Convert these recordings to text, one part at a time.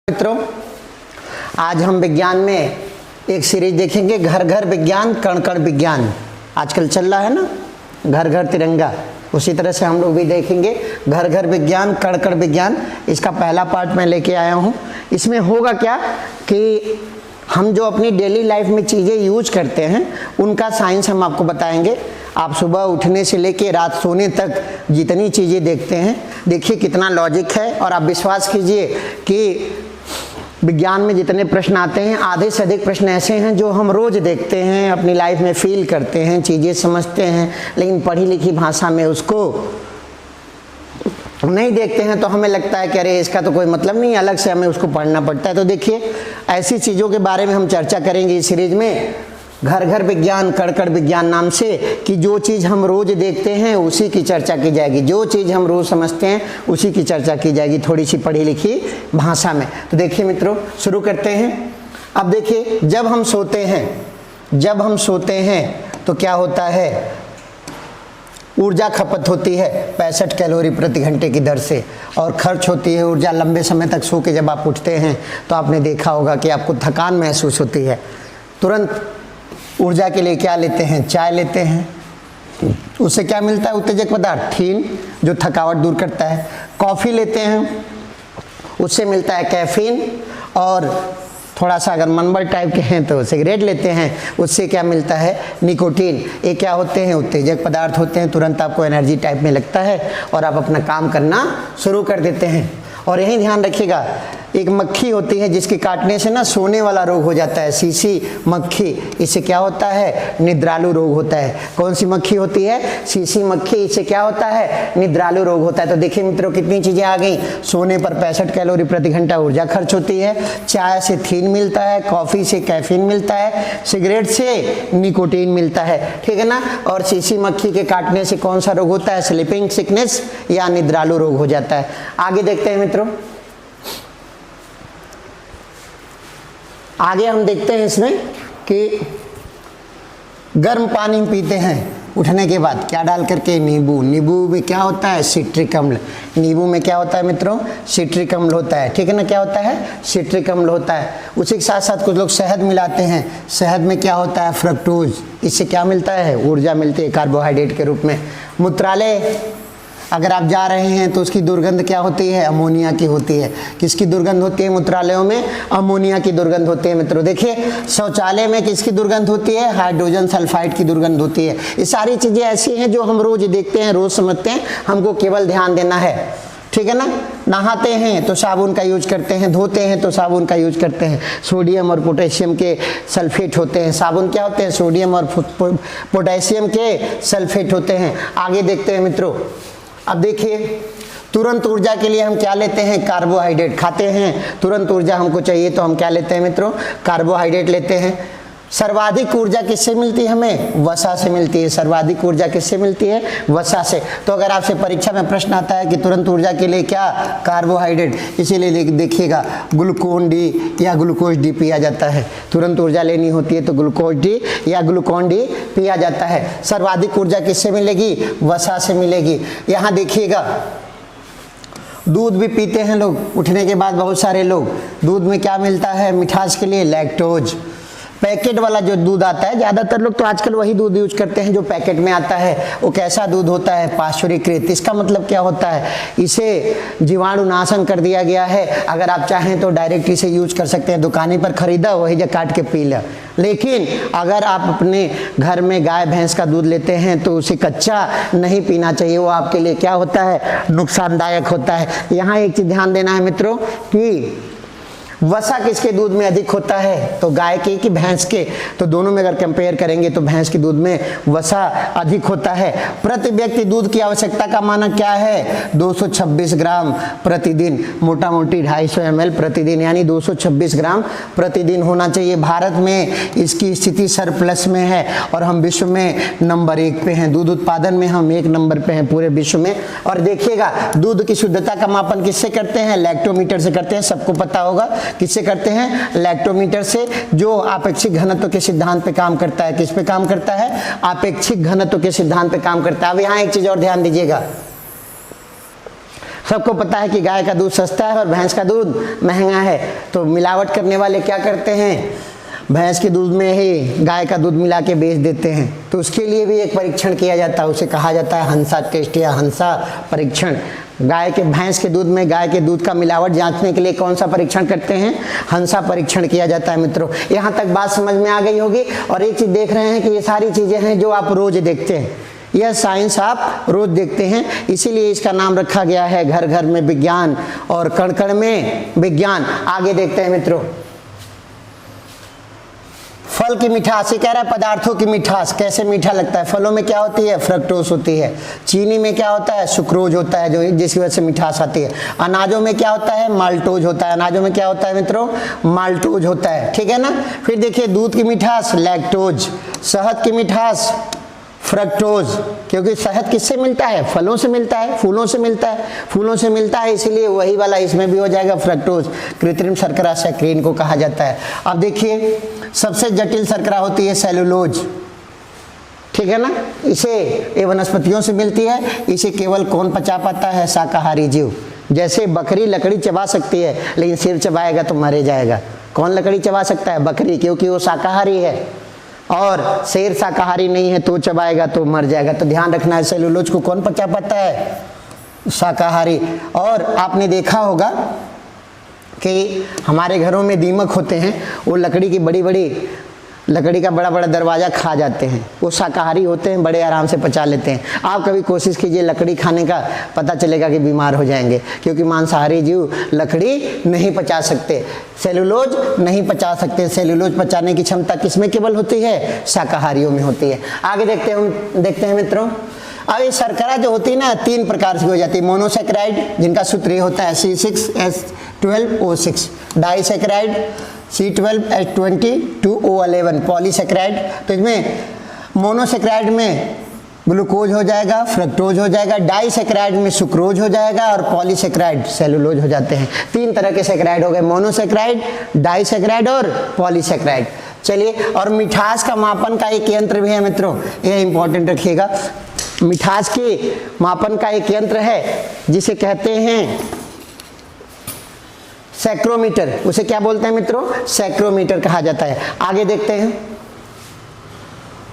मित्रों, आज हम विज्ञान में एक सीरीज देखेंगे, घर घर विज्ञान कण कण विज्ञान। आजकल चल रहा है ना घर घर तिरंगा, उसी तरह से हम लोग भी देखेंगे घर घर विज्ञान कण कण विज्ञान। इसका पहला पार्ट मैं लेके आया हूँ। इसमें होगा क्या कि हम जो अपनी डेली लाइफ में चीज़ें यूज करते हैं उनका साइंस हम आपको बताएंगे। आप सुबह उठने से लेके रात सोने तक जितनी चीज़ें देखते हैं, देखिए कितना लॉजिक है। और आप विश्वास कीजिए कि विज्ञान में जितने प्रश्न आते हैं, आधे से अधिक प्रश्न ऐसे हैं जो हम रोज़ देखते हैं, अपनी लाइफ में फील करते हैं, चीज़ें समझते हैं, लेकिन पढ़ी लिखी भाषा में उसको नहीं देखते हैं। तो हमें लगता है कि अरे इसका तो कोई मतलब नहीं, अलग से हमें उसको पढ़ना पड़ता है। तो देखिए ऐसी चीज़ों के बारे में हम चर्चा करेंगे इस सीरीज में, घर घर विज्ञान कण कण विज्ञान नाम से, कि जो चीज़ हम रोज़ देखते हैं उसी की चर्चा की जाएगी, जो चीज़ हम रोज़ समझते हैं उसी की चर्चा की जाएगी, थोड़ी सी पढ़ी लिखी भाषा में। तो देखिए मित्रों, शुरू करते हैं। अब देखिए जब हम सोते हैं तो क्या होता है, ऊर्जा खपत होती है 65 कैलोरी प्रति घंटे की दर से, और खर्च होती है ऊर्जा लंबे समय तक सो के। जब आप उठते हैं तो आपने देखा होगा कि आपको थकान महसूस होती है, तुरंत ऊर्जा के लिए क्या लेते हैं, चाय लेते हैं। उससे क्या मिलता है, उत्तेजक पदार्थ थीन जो थकावट दूर करता है। कॉफ़ी लेते हैं, उससे मिलता है कैफीन। और थोड़ा सा अगर मनबल टाइप के हैं तो सिगरेट लेते हैं, उससे क्या मिलता है, निकोटीन। ये क्या होते हैं, उत्तेजक पदार्थ होते हैं, तुरंत आपको एनर्जी टाइप में लगता है और आप अपना काम करना शुरू कर देते हैं। और यही ध्यान रखिएगा, एक मक्खी होती है जिसके काटने से ना सोने वाला रोग हो जाता है, सीसी मक्खी। इससे क्या होता है, निद्रालु रोग होता है। कौन सी मक्खी होती है, सीसी मक्खी। इससे क्या होता है, निद्रालु रोग होता है। तो देखिए मित्रों कितनी चीज़ें आ गई। सोने पर 65 कैलोरी प्रति घंटा ऊर्जा खर्च होती है, चाय से थीन मिलता है, कॉफ़ी से कैफीन मिलता है, सिगरेट से निकोटीन मिलता है, ठीक है ना। और सीसी मक्खी के काटने से कौन सा रोग होता है, स्लीपिंग सिकनेस या निद्रालु रोग हो जाता है। आगे देखते हैं मित्रों, आगे हम देखते हैं इसमें कि गर्म पानी पीते हैं उठने के बाद, क्या डाल करके, नींबू। नींबू में क्या होता है, सिट्रिक अम्ल। नींबू में क्या होता है मित्रों, सिट्रिक अम्ल होता है, ठीक है ना। क्या होता है, सिट्रिक अम्ल होता है। उसी के साथ साथ कुछ लोग शहद मिलाते हैं। शहद में क्या होता है, फ्रक्टोज। इससे क्या मिलता है, ऊर्जा मिलती है कार्बोहाइड्रेट के रूप में। मूत्रालय अगर आप जा रहे हैं तो उसकी दुर्गंध क्या होती है, अमोनिया की होती है। किसकी दुर्गंध होती है मूत्रालयों में, अमोनिया की दुर्गंध होती है मित्रों। देखिए शौचालय में किसकी दुर्गंध होती है, हाइड्रोजन सल्फाइड की दुर्गंध होती है। ये सारी चीज़ें ऐसी हैं जो हम रोज देखते हैं, रोज समझते हैं, हमको केवल ध्यान देना है, ठीक है ना। नहाते हैं तो साबुन का यूज करते हैं, धोते हैं तो साबुन का यूज करते हैं। सोडियम और पोटेशियम के सल्फेट होते हैं। साबुन क्या होते हैं, सोडियम और पोटेशियम के सल्फेट होते हैं। आगे देखते हैं मित्रों, अब देखिए तुरंत ऊर्जा के लिए हम क्या लेते हैं, कार्बोहाइड्रेट खाते हैं। तुरंत ऊर्जा हमको चाहिए तो हम क्या लेते हैं मित्रों, कार्बोहाइड्रेट लेते हैं। सर्वाधिक ऊर्जा किससे मिलती है, हमें वसा से मिलती है। सर्वाधिक ऊर्जा किससे मिलती है, वसा से। तो अगर आपसे परीक्षा में प्रश्न आता है कि तुरंत ऊर्जा के लिए क्या, कार्बोहाइड्रेट, इसीलिए देखिएगा ग्लूकोन डी या ग्लूकोज डी पिया जाता है। तुरंत ऊर्जा लेनी होती है तो ग्लूकोज डी या ग्लूकोन डी पिया जाता है। सर्वाधिक ऊर्जा किससे मिलेगी, वसा से मिलेगी। यहाँ देखिएगा दूध भी पीते हैं लोग उठने के बाद, बहुत सारे लोग। दूध में क्या मिलता है, मिठास के लिए लैक्टोज। पैकेट वाला जो दूध आता है, ज़्यादातर लोग तो आजकल वही दूध यूज करते हैं जो पैकेट में आता है। वो कैसा दूध होता है, पाश्चुरीकृत। इसका मतलब क्या होता है, इसे जीवाणुनाशन कर दिया गया है। अगर आप चाहें तो डायरेक्ट इसे यूज कर सकते हैं, दुकानी पर खरीदा वही जो काट के पी ला। लेकिन अगर आप अपने घर में गाय भैंस का दूध लेते हैं तो उसे कच्चा नहीं पीना चाहिए, वो आपके लिए क्या होता है, नुकसानदायक होता है। यहाँ एक चीज़ ध्यान देना है मित्रों कि वसा किसके दूध में अधिक होता है, तो गाय के कि भैंस के। तो दोनों में अगर कंपेयर करेंगे तो भैंस के दूध में वसा अधिक होता है। प्रति व्यक्ति दूध की आवश्यकता का मानक क्या है, 226 ग्राम प्रतिदिन। मोटा मोटी 250 ml प्रतिदिन, यानी 226 ग्राम प्रतिदिन होना चाहिए। भारत में इसकी स्थिति सरप्लस में है और हम विश्व में नंबर 1 पे हैं। दूध उत्पादन में हम 1 नंबर पे हैं पूरे विश्व में। और देखिएगा दूध की शुद्धता का मापन किससे करते हैं, लैक्टोमीटर से करते हैं। सबको पता होगा किससे करते हैं, लैक्टोमीटर से, जो आपेक्षिक घनत्व के सिद्धांत पे काम करता है। किस पे काम करता है, आपेक्षिक घनत्व के सिद्धांत पे काम करता है। अब यहाँ एक चीज और ध्यान दीजिएगा, सबको पता है कि गाय का दूध सस्ता है और भैंस का दूध महंगा है, तो मिलावट करने वाले क्या करते हैं, भैंस के दूध में ही गाय का दूध मिला के बेच देते हैं। तो उसके लिए भी एक परीक्षण किया जाता है, उसे कहा जाता है हंसा टेस्ट या हंसा परीक्षण। भैंस के दूध में गाय के दूध का मिलावट जांचने के लिए कौन सा परीक्षण करते हैं, हंसा परीक्षण किया जाता है। मित्रों, यहाँ तक बात समझ में आ गई होगी। और एक चीज देख रहे हैं कि ये सारी चीजें हैं जो आप रोज देखते हैं, यह साइंस आप रोज देखते हैं, इसीलिए इसका नाम रखा गया है घर घर में विज्ञान और कण कण में विज्ञान। आगे देखते हैं मित्रों, फल की मिठास, ये कह रहा है पदार्थों की मिठास, कैसे मीठा लगता है। फलों में क्या होती है, फ्रक्टोज होती है। चीनी में क्या होता है, सुक्रोज होता है, जो जिसकी वजह से मिठास आती है। अनाजों में क्या होता है, माल्टोज होता है। अनाजों में क्या होता है मित्रों, माल्टोज होता है, ठीक है ना। फिर देखिए दूध की मिठास लैक्टोज, शहद की मिठास फ्रक्टोज, क्योंकि शहद किससे मिलता है, फलों से मिलता है, फूलों से मिलता है, फूलों से मिलता है, इसीलिए वही वाला इसमें भी हो जाएगा फ्रक्टोज। कृत्रिम शर्करा सैकरीन को कहा जाता है। अब देखिए सबसे जटिल शर्करा होती है सेलुलोज, ठीक है ना। ये वनस्पतियों से मिलती है, इसे केवल कौन पचा पाता है, शाकाहारी जीव। जैसे बकरी लकड़ी चबा सकती है लेकिन सिर चबाएगा तो मरे जाएगा। कौन लकड़ी चबा सकता है, बकरी, क्योंकि वो शाकाहारी है, और शेर शाकाहारी नहीं है तो चबाएगा तो मर जाएगा। तो ध्यान रखना है, सेलुलोज को कौन पचा पाता है, शाकाहारी। और आपने देखा होगा कि हमारे घरों में दीमक होते हैं, वो लकड़ी की बड़ी बड़ी लकड़ी का बड़ा बड़ा दरवाज़ा खा जाते हैं, वो शाकाहारी होते हैं, बड़े आराम से पचा लेते हैं। आप कभी कोशिश कीजिए लकड़ी खाने का, पता चलेगा कि बीमार हो जाएंगे, क्योंकि मांसाहारी जीव लकड़ी नहीं पचा सकते, सेलुलोज नहीं पचा सकते। सेलुलोज पचाने की क्षमता किसमें केवल होती है, शाकाहारियों में होती है। आगे देखते हैं मित्रों। अब ये शर्करा जो होती है ना, 3 प्रकार से हो जाती है। मोनोसेक्राइड, जिनका सूत्र ये होता है C6H12O6, डाइसेक्राइड C12H22O11, पॉलीसेक्राइड। तो इसमें मोनोसेक्राइड में ग्लूकोज हो जाएगा, फ्रक्टोज हो जाएगा, डाइसेक्राइड में सुक्रोज हो जाएगा, और पॉलीसेक्राइड सेलुलोज हो जाते हैं। 3 तरह के सेक्राइड हो गए, मोनोसेक्राइड, डाइसेक्राइड और पॉलीसेक्राइड। चलिए, और मिठास का मापन का एक यंत्र भी है मित्रों, ये इंपॉर्टेंट रखिएगा। मिठास के मापन का एक यंत्र है जिसे कहते हैं सैक्रोमीटर। उसे क्या बोलते हैं मित्रों, सैक्रोमीटर कहा जाता है। आगे देखते हैं,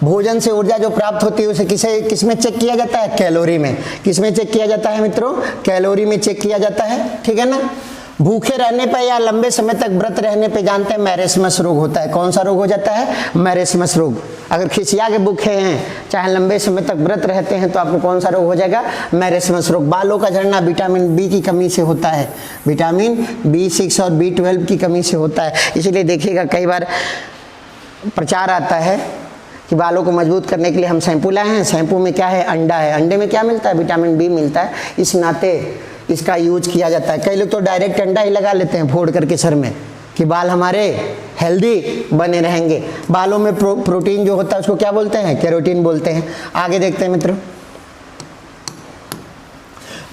भोजन से ऊर्जा जो प्राप्त होती है उसे किसमें चेक किया जाता है, कैलोरी में। किसमें चेक किया जाता है मित्रों, कैलोरी में चेक किया जाता है, ठीक है ना। भूखे रहने पर या लंबे समय तक व्रत रहने पे जानते हैं मैरेस्मस रोग होता है। कौन सा रोग हो जाता है, मैरेस्मस रोग। अगर खिसिया के भूखे हैं, चाहे लंबे समय तक व्रत रहते हैं, तो आपको कौन सा रोग हो जाएगा, मैरेस्मस रोग। बालों का झड़ना विटामिन बी की कमी से होता है, विटामिन B6 और B12 की कमी से होता है। इसीलिए देखिएगा कई बार प्रचार आता है कि बालों को मजबूत करने के लिए हम शैम्पू लाए हैं, शैम्पू में क्या है, अंडा है, अंडे में क्या मिलता है, विटामिन बी मिलता है, इस नाते इसका यूज किया जाता है। कई लोग तो डायरेक्ट अंडा ही लगा लेते हैं फोड़ करके सर में, कि बाल हमारे हेल्दी बने रहेंगे। बालों में प्रोटीन जो होता है उसको क्या बोलते हैं, केरोटीन बोलते हैं। आगे देखते हैं मित्रों,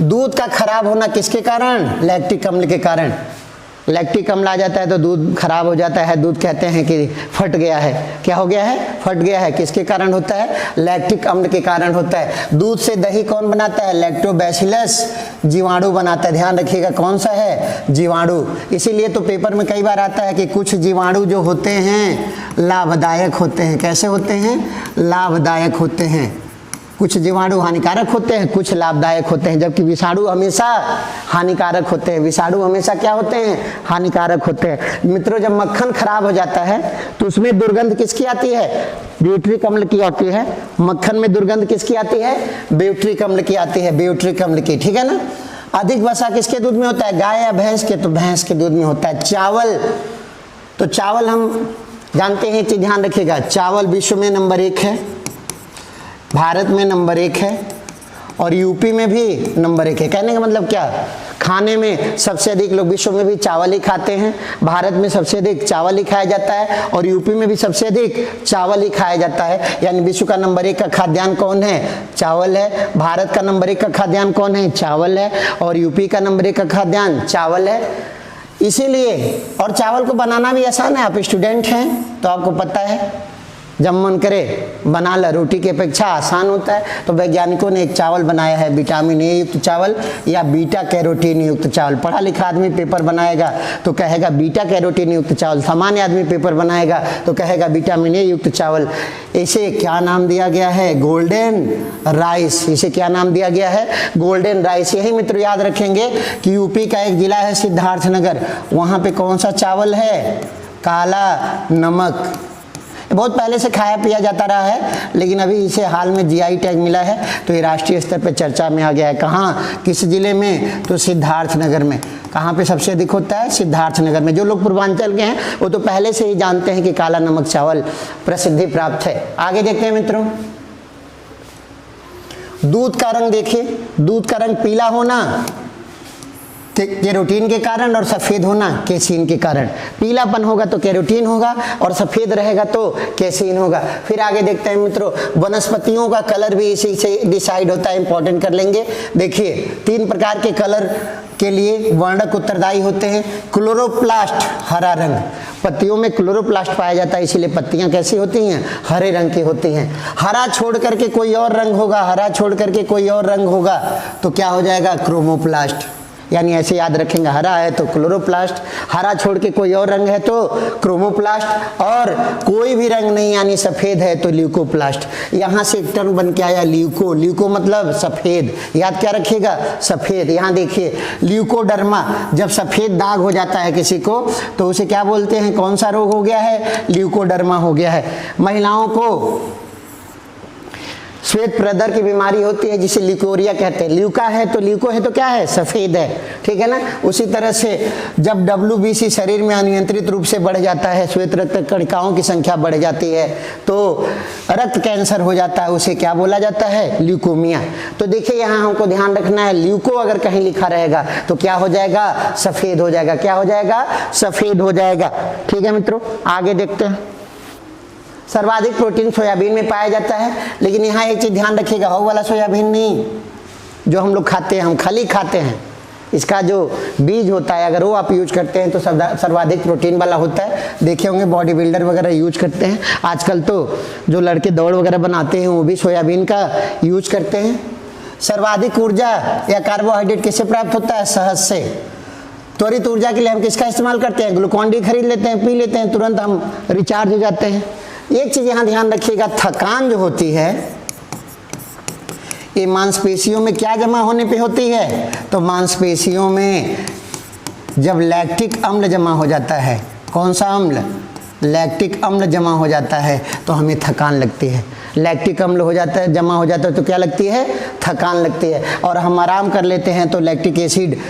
दूध का खराब होना किसके कारण, लैक्टिक अम्ल के कारण। लैक्टिक अम्ल आ जाता है तो दूध खराब हो जाता है, दूध कहते हैं कि फट गया है। क्या हो गया है, फट गया है। किसके कारण होता है, लैक्टिक अम्ल के कारण होता है। दूध से दही कौन बनाता है, लैक्टोबैसिलस जीवाणु बनाता है। ध्यान रखिएगा कौन सा है, जीवाणु। इसीलिए तो पेपर में कई बार आता है कि कुछ जीवाणु जो होते हैं लाभदायक होते हैं। कैसे होते हैं, लाभदायक होते हैं। कुछ जीवाणु हानिकारक होते हैं, कुछ लाभदायक होते हैं, जबकि विषाणु हमेशा हानिकारक होते हैं। विषाणु हमेशा क्या होते हैं, हानिकारक होते हैं। मित्रों, जब मक्खन खराब हो जाता है तो उसमें दुर्गंध किसकी आती है, ब्यूट्रिक अम्ल की आती है। मक्खन में दुर्गंध किसकी आती है, ब्यूट्रिक अम्ल की आती है, ब्यूट्रिक अम्ल की, ठीक है ना। अधिक वसा किसके दूध में होता है, गाय या भैंस के, तो भैंस के दूध में होता है। चावल, तो चावल हम जानते हैं, चीज ध्यान रखिएगा, चावल विश्व में नंबर 1 है, भारत में नंबर 1 है, और यूपी में भी नंबर 1 है। कहने का मतलब क्या, खाने में सबसे अधिक लोग विश्व में भी चावल ही खाते हैं। भारत में सबसे अधिक चावल ही खाया जाता है, और यूपी में भी सबसे अधिक चावल ही खाया जाता है। यानी विश्व का नंबर 1 का खाद्यान्न कौन है, चावल है। भारत का नंबर 1 का खाद्यान्न कौन है, चावल है। और यूपी का नंबर 1 का खाद्यान्न चावल है। इसीलिए, और चावल को बनाना भी आसान है। आप स्टूडेंट हैं तो आपको पता है, जब मन करे बना ला, रोटी की अपेक्षा आसान होता है। तो वैज्ञानिकों ने एक चावल बनाया है विटामिन ए युक्त चावल या बीटा कैरोटीन युक्त चावल। पढ़ा लिखा आदमी पेपर बनाएगा तो कहेगा बीटा कैरोटीन युक्त चावल, सामान्य आदमी पेपर बनाएगा तो कहेगा विटामिन ए युक्त चावल। इसे क्या नाम दिया गया है? Golden rice. इसे क्या नाम दिया गया है? Golden rice. यही मित्र याद रखेंगे कि यूपी का एक जिला है सिद्धार्थनगर, वहाँ पे कौन सा चावल है? काला नमक। बहुत पहले से खाया पिया जाता रहा है, लेकिन अभी इसे हाल में जीआई टैग मिला है, तो ये राष्ट्रीय स्तर पर चर्चा में आ गया है। कहाँ, किस जिले में? तो सिद्धार्थनगर में। कहाँ पे सबसे अधिक होता है? सिद्धार्थनगर में। जो लोग पूर्वांचल के हैं वो तो पहले से ही जानते हैं कि काला नमक चावल प्रसिद्धि प्राप्त है। आगे देखते हैं मित्रों, दूध का रंग देखिए। दूध का रंग पीला होना कैरोटीन के कारण और सफ़ेद होना केसीन के कारण। पीलापन होगा तो कैरोटीन होगा और सफ़ेद रहेगा तो केसीन होगा। फिर आगे देखते हैं मित्रों, वनस्पतियों का कलर भी इसी से डिसाइड होता है, इंपॉर्टेंट कर लेंगे। देखिए 3 प्रकार के कलर के लिए वर्णक उत्तरदायी होते हैं। क्लोरोप्लास्ट हरा रंग, पत्तियों में क्लोरोप्लास्ट पाया जाता है, इसीलिए पत्तियां कैसी होती हैं? हरे रंग की होती हैं। हरा छोड़ करके कोई और रंग होगा, हरा छोड़ करके कोई और रंग होगा तो क्या हो जाएगा? क्रोमोप्लास्ट। यानी ऐसे याद रखेंगे, हरा है तो क्लोरोप्लास्ट, हरा छोड़ के कोई और रंग है तो क्रोमोप्लास्ट, और कोई भी रंग नहीं यानी सफ़ेद है तो ल्यूकोप्लास्ट। यहाँ से एक टर्म बन के आया ल्यूको। ल्यूको मतलब सफ़ेद, याद क्या रखिएगा? सफ़ेद। यहाँ देखिए ल्यूकोडर्मा, जब सफ़ेद दाग हो जाता है किसी को तो उसे क्या बोलते हैं? कौन सा रोग हो गया है? ल्यूकोडर्मा हो गया है। महिलाओं को श्वेत प्रदर की बीमारी होती है जिसे ल्यूकोरिया कहते हैं। ल्यूका है तो ल्यूको है तो क्या है? सफ़ेद है, ठीक है ना। उसी तरह से जब WBC शरीर में अनियंत्रित रूप से बढ़ जाता है, श्वेत रक्त कणिकाओं की संख्या बढ़ जाती है तो रक्त कैंसर हो जाता है, उसे क्या बोला जाता है? ल्यूकोमिया। तो देखिए यहाँ हमको ध्यान रखना है, ल्यूको अगर कहीं लिखा रहेगा तो क्या हो जाएगा? सफ़ेद हो जाएगा। क्या हो जाएगा? सफ़ेद हो जाएगा, ठीक है मित्रों। आगे देखते हैं, सर्वाधिक प्रोटीन सोयाबीन में पाया जाता है, लेकिन यहाँ एक चीज़ ध्यान रखिएगा, वो वाला सोयाबीन नहीं जो हम लोग खाते हैं, हम खली खाते हैं। इसका जो बीज होता है अगर वो आप यूज करते हैं तो सर्वाधिक प्रोटीन वाला होता है। देखे होंगे बॉडी बिल्डर वगैरह यूज करते हैं। आजकल तो जो लड़के दौड़ वगैरह बनाते हैं वो भी सोयाबीन का यूज करते हैं। सर्वाधिक ऊर्जा या कार्बोहाइड्रेट किससे प्राप्त होता है? शहद से। त्वरित ऊर्जा के लिए हम किसका इस्तेमाल करते हैं? ग्लूकॉन डी खरीद लेते हैं, पी लेते हैं, तुरंत हम रिचार्ज हो जाते हैं। एक चीज़ यहाँ ध्यान रखिएगा, थकान जो होती है ये मांसपेशियों में क्या जमा होने पे होती है? तो मांसपेशियों में जब लैक्टिक अम्ल जमा हो जाता है। कौन सा अम्ल? लैक्टिक अम्ल जमा हो जाता है तो हमें थकान लगती है। लैक्टिक अम्ल हो जाता है, जमा हो जाता है तो क्या लगती है? थकान लगती है। और हम आराम कर लेते हैं तो लैक्टिक एसिड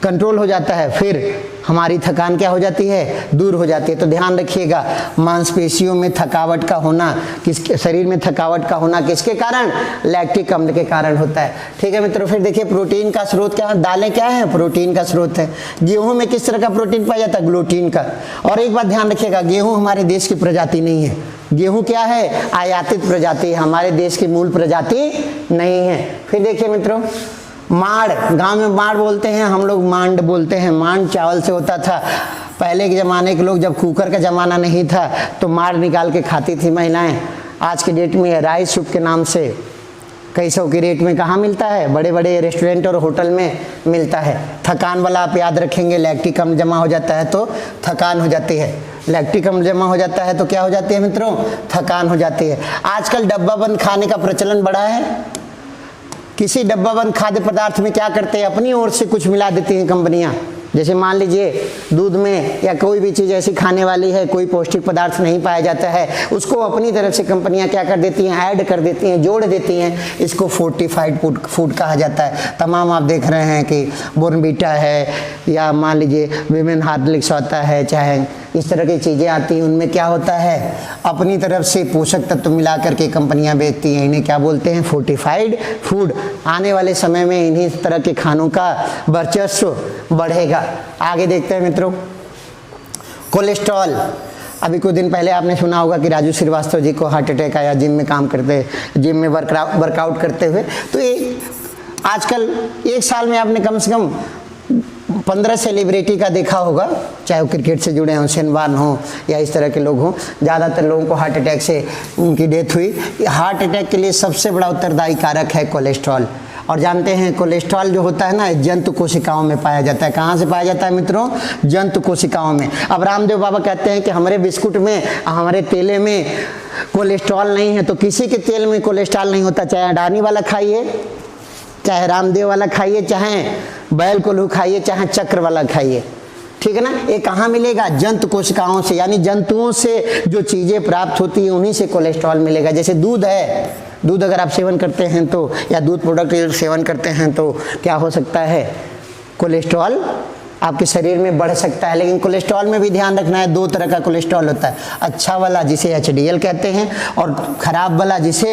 कंट्रोल हो जाता है, फिर हमारी थकान क्या हो जाती है? दूर हो जाती है। तो ध्यान रखिएगा, मांसपेशियों में थकावट का होना, किसके शरीर में थकावट का होना किसके कारण? लैक्टिक अम्ल के कारण होता है, ठीक है मित्रों। फिर देखिए प्रोटीन का स्रोत क्या है? दालें क्या है? प्रोटीन का स्रोत है। गेहूं में किस तरह का प्रोटीन पाया जाता है? ग्लूटीन का। और एक बात ध्यान रखिएगा, गेहूं हमारे देश की प्रजाति नहीं है। गेहूं क्या है? आयातित प्रजाति है, हमारे देश की मूल प्रजाति नहीं है। फिर देखिए मित्रों, माड़, गांव में माड़ बोलते हैं, हम लोग मांड बोलते हैं। मांड चावल से होता था। पहले के ज़माने के लोग, जब कुकर का ज़माना नहीं था तो माड़ निकाल के खाती थी महिलाएं। आज के डेट में राइस सूप के नाम से कई सौ के रेट में कहाँ मिलता है? बड़े बड़े रेस्टोरेंट और होटल में मिलता है। थकान वाला आप याद रखेंगे, लैक्टिक अम्ल जमा हो जाता है तो थकान हो जाती है। लैक्टिक अम्ल जमा हो जाता है तो क्या हो जाती है मित्रों? थकान हो जाती है। आजकल डब्बा बंद खाने का प्रचलन बढ़ा है। किसी डब्बा बंद खाद्य पदार्थ में क्या करते हैं? अपनी ओर से कुछ मिला देती हैं कंपनियां। जैसे मान लीजिए दूध में या कोई भी चीज़ ऐसी खाने वाली है, कोई पौष्टिक पदार्थ नहीं पाया जाता है, उसको अपनी तरफ से कंपनियां क्या कर देती हैं? ऐड कर देती हैं, जोड़ देती हैं। इसको फोर्टिफाइड फूड कहा जाता है। तमाम आप देख रहे हैं कि बोर्नवीटा है या मान लीजिए विमेन हार्लिक्स होता है, चाहे इस तरह की चीज़ें आती हैं, उनमें क्या होता है? अपनी तरफ से पोषक तत्व मिला करके कंपनियां बेचती हैं। इन्हें क्या बोलते हैं? Fortified food. आने वाले समय में इन्हीं तरह के खानों का वर्चस्व बढ़ेगा। आगे देखते हैं मित्रों, कोलेस्ट्रॉल। अभी कुछ दिन पहले आपने सुना होगा कि राजू श्रीवास्तव जी को हार्ट अटैक आया जिम में काम करते, जिम में वर्कआउट करते हुए। तो ये आजकल एक साल में आपने कम से कम 15 सेलिब्रिटी का देखा होगा, चाहे वो क्रिकेट से जुड़े हों, हुसैन हो या इस तरह के लोग हों, ज़्यादातर लोगों को हार्ट अटैक से उनकी डेथ हुई। हार्ट अटैक के लिए सबसे बड़ा उत्तरदायी कारक है कोलेस्ट्रॉल। और जानते हैं कोलेस्ट्रॉल जो होता है ना, जंतु कोशिकाओं में पाया जाता है। कहाँ से पाया जाता है मित्रों? जंतु कोशिकाओं में। अब रामदेव बाबा कहते हैं कि हमारे बिस्कुट में, हमारे तेले में कोलेस्ट्रॉल नहीं है, तो किसी के तेल में कोलेस्ट्रॉल नहीं होता, चाहे अडानी वाला खाइए, चाहे रामदेव वाला खाइए, चाहे बैल कोल्हू खाइए, चाहे चक्र वाला खाइए, ठीक है ना। ये कहाँ मिलेगा? जंतु कोशिकाओं से, यानी जंतुओं से जो चीज़ें प्राप्त होती हैं उन्हीं से कोलेस्ट्रॉल मिलेगा। जैसे दूध है, दूध अगर आप सेवन करते हैं तो, या दूध प्रोडक्ट सेवन करते हैं तो क्या हो सकता है? कोलेस्ट्रॉल आपके शरीर में बढ़ सकता है। लेकिन कोलेस्ट्रॉल में भी ध्यान रखना है, 2 तरह का कोलेस्ट्रॉल होता है, अच्छा वाला जिसे HDL कहते हैं, और खराब वाला जिसे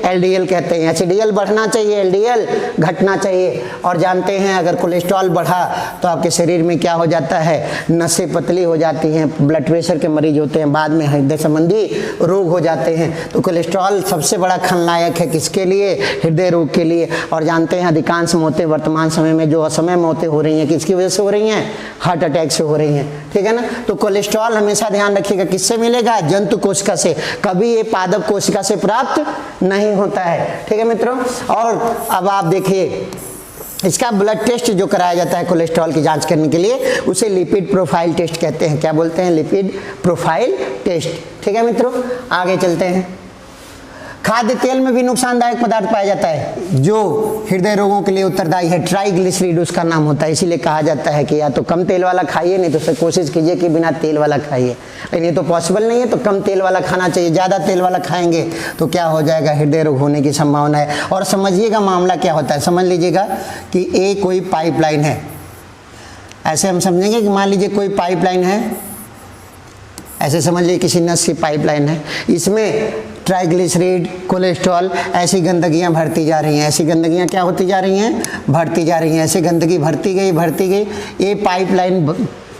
LDL कहते हैं। HDL बढ़ना चाहिए, LDL घटना चाहिए। और जानते हैं अगर कोलेस्ट्रॉल बढ़ा तो आपके शरीर में क्या हो जाता है? नसें पतली हो जाती हैं, ब्लड प्रेशर के मरीज होते हैं, बाद में हृदय संबंधी रोग हो जाते हैं। तो कोलेस्ट्रॉल सबसे बड़ा खलनायक है किसके लिए? हृदय रोग के लिए। और जानते हैं अधिकांश मौतें वर्तमान समय में जो असमय मौतें हो रही हैं किसकी वजह से हो रही हैं? हार्ट अटैक से हो रही हैं, ठीक है ना। तो कोलेस्ट्रॉल हमेशा ध्यान रखिएगा किससे मिलेगा? जंतु कोशिका से, कभी ये पादप कोशिका से प्राप्त नहीं होता है, ठीक है मित्रों। और अब आप देखिए, इसका ब्लड टेस्ट जो कराया जाता है कोलेस्ट्रॉल की जांच करने के लिए, उसे लिपिड प्रोफाइल टेस्ट कहते हैं। क्या बोलते हैं? लिपिड प्रोफाइल टेस्ट, ठीक है मित्रों। आगे चलते हैं। खाद्य तेल में भी नुकसानदायक पदार्थ पाया जाता है जो हृदय रोगों के लिए उत्तरदायी है। ट्राइग्लिसरीड उसका नाम होता है, इसीलिए कहा जाता है कि या तो कम तेल वाला खाइए, नहीं तो कोशिश कीजिए कि बिना तेल वाला खाइए। लेकिन ये तो पॉसिबल नहीं है, तो कम तेल वाला खाना चाहिए। ज़्यादा तेल वाला खाएंगे तो क्या हो जाएगा? हृदय रोग होने की संभावना है। और समझिएगा मामला क्या होता है, समझ लीजिएगा कि एक कोई पाइपलाइन है। ऐसे हम समझेंगे कि मान लीजिए कोई पाइपलाइन है, ऐसे समझ लीजिए किसी नस की पाइपलाइन है, इसमें ट्राइग्लिसरीड, कोलेस्ट्रॉल, ऐसी गंदगियां भरती जा रही हैं। ऐसी गंदगियां क्या होती जा रही हैं? भरती जा रही हैं। ऐसी गंदगी भरती गई, ये पाइपलाइन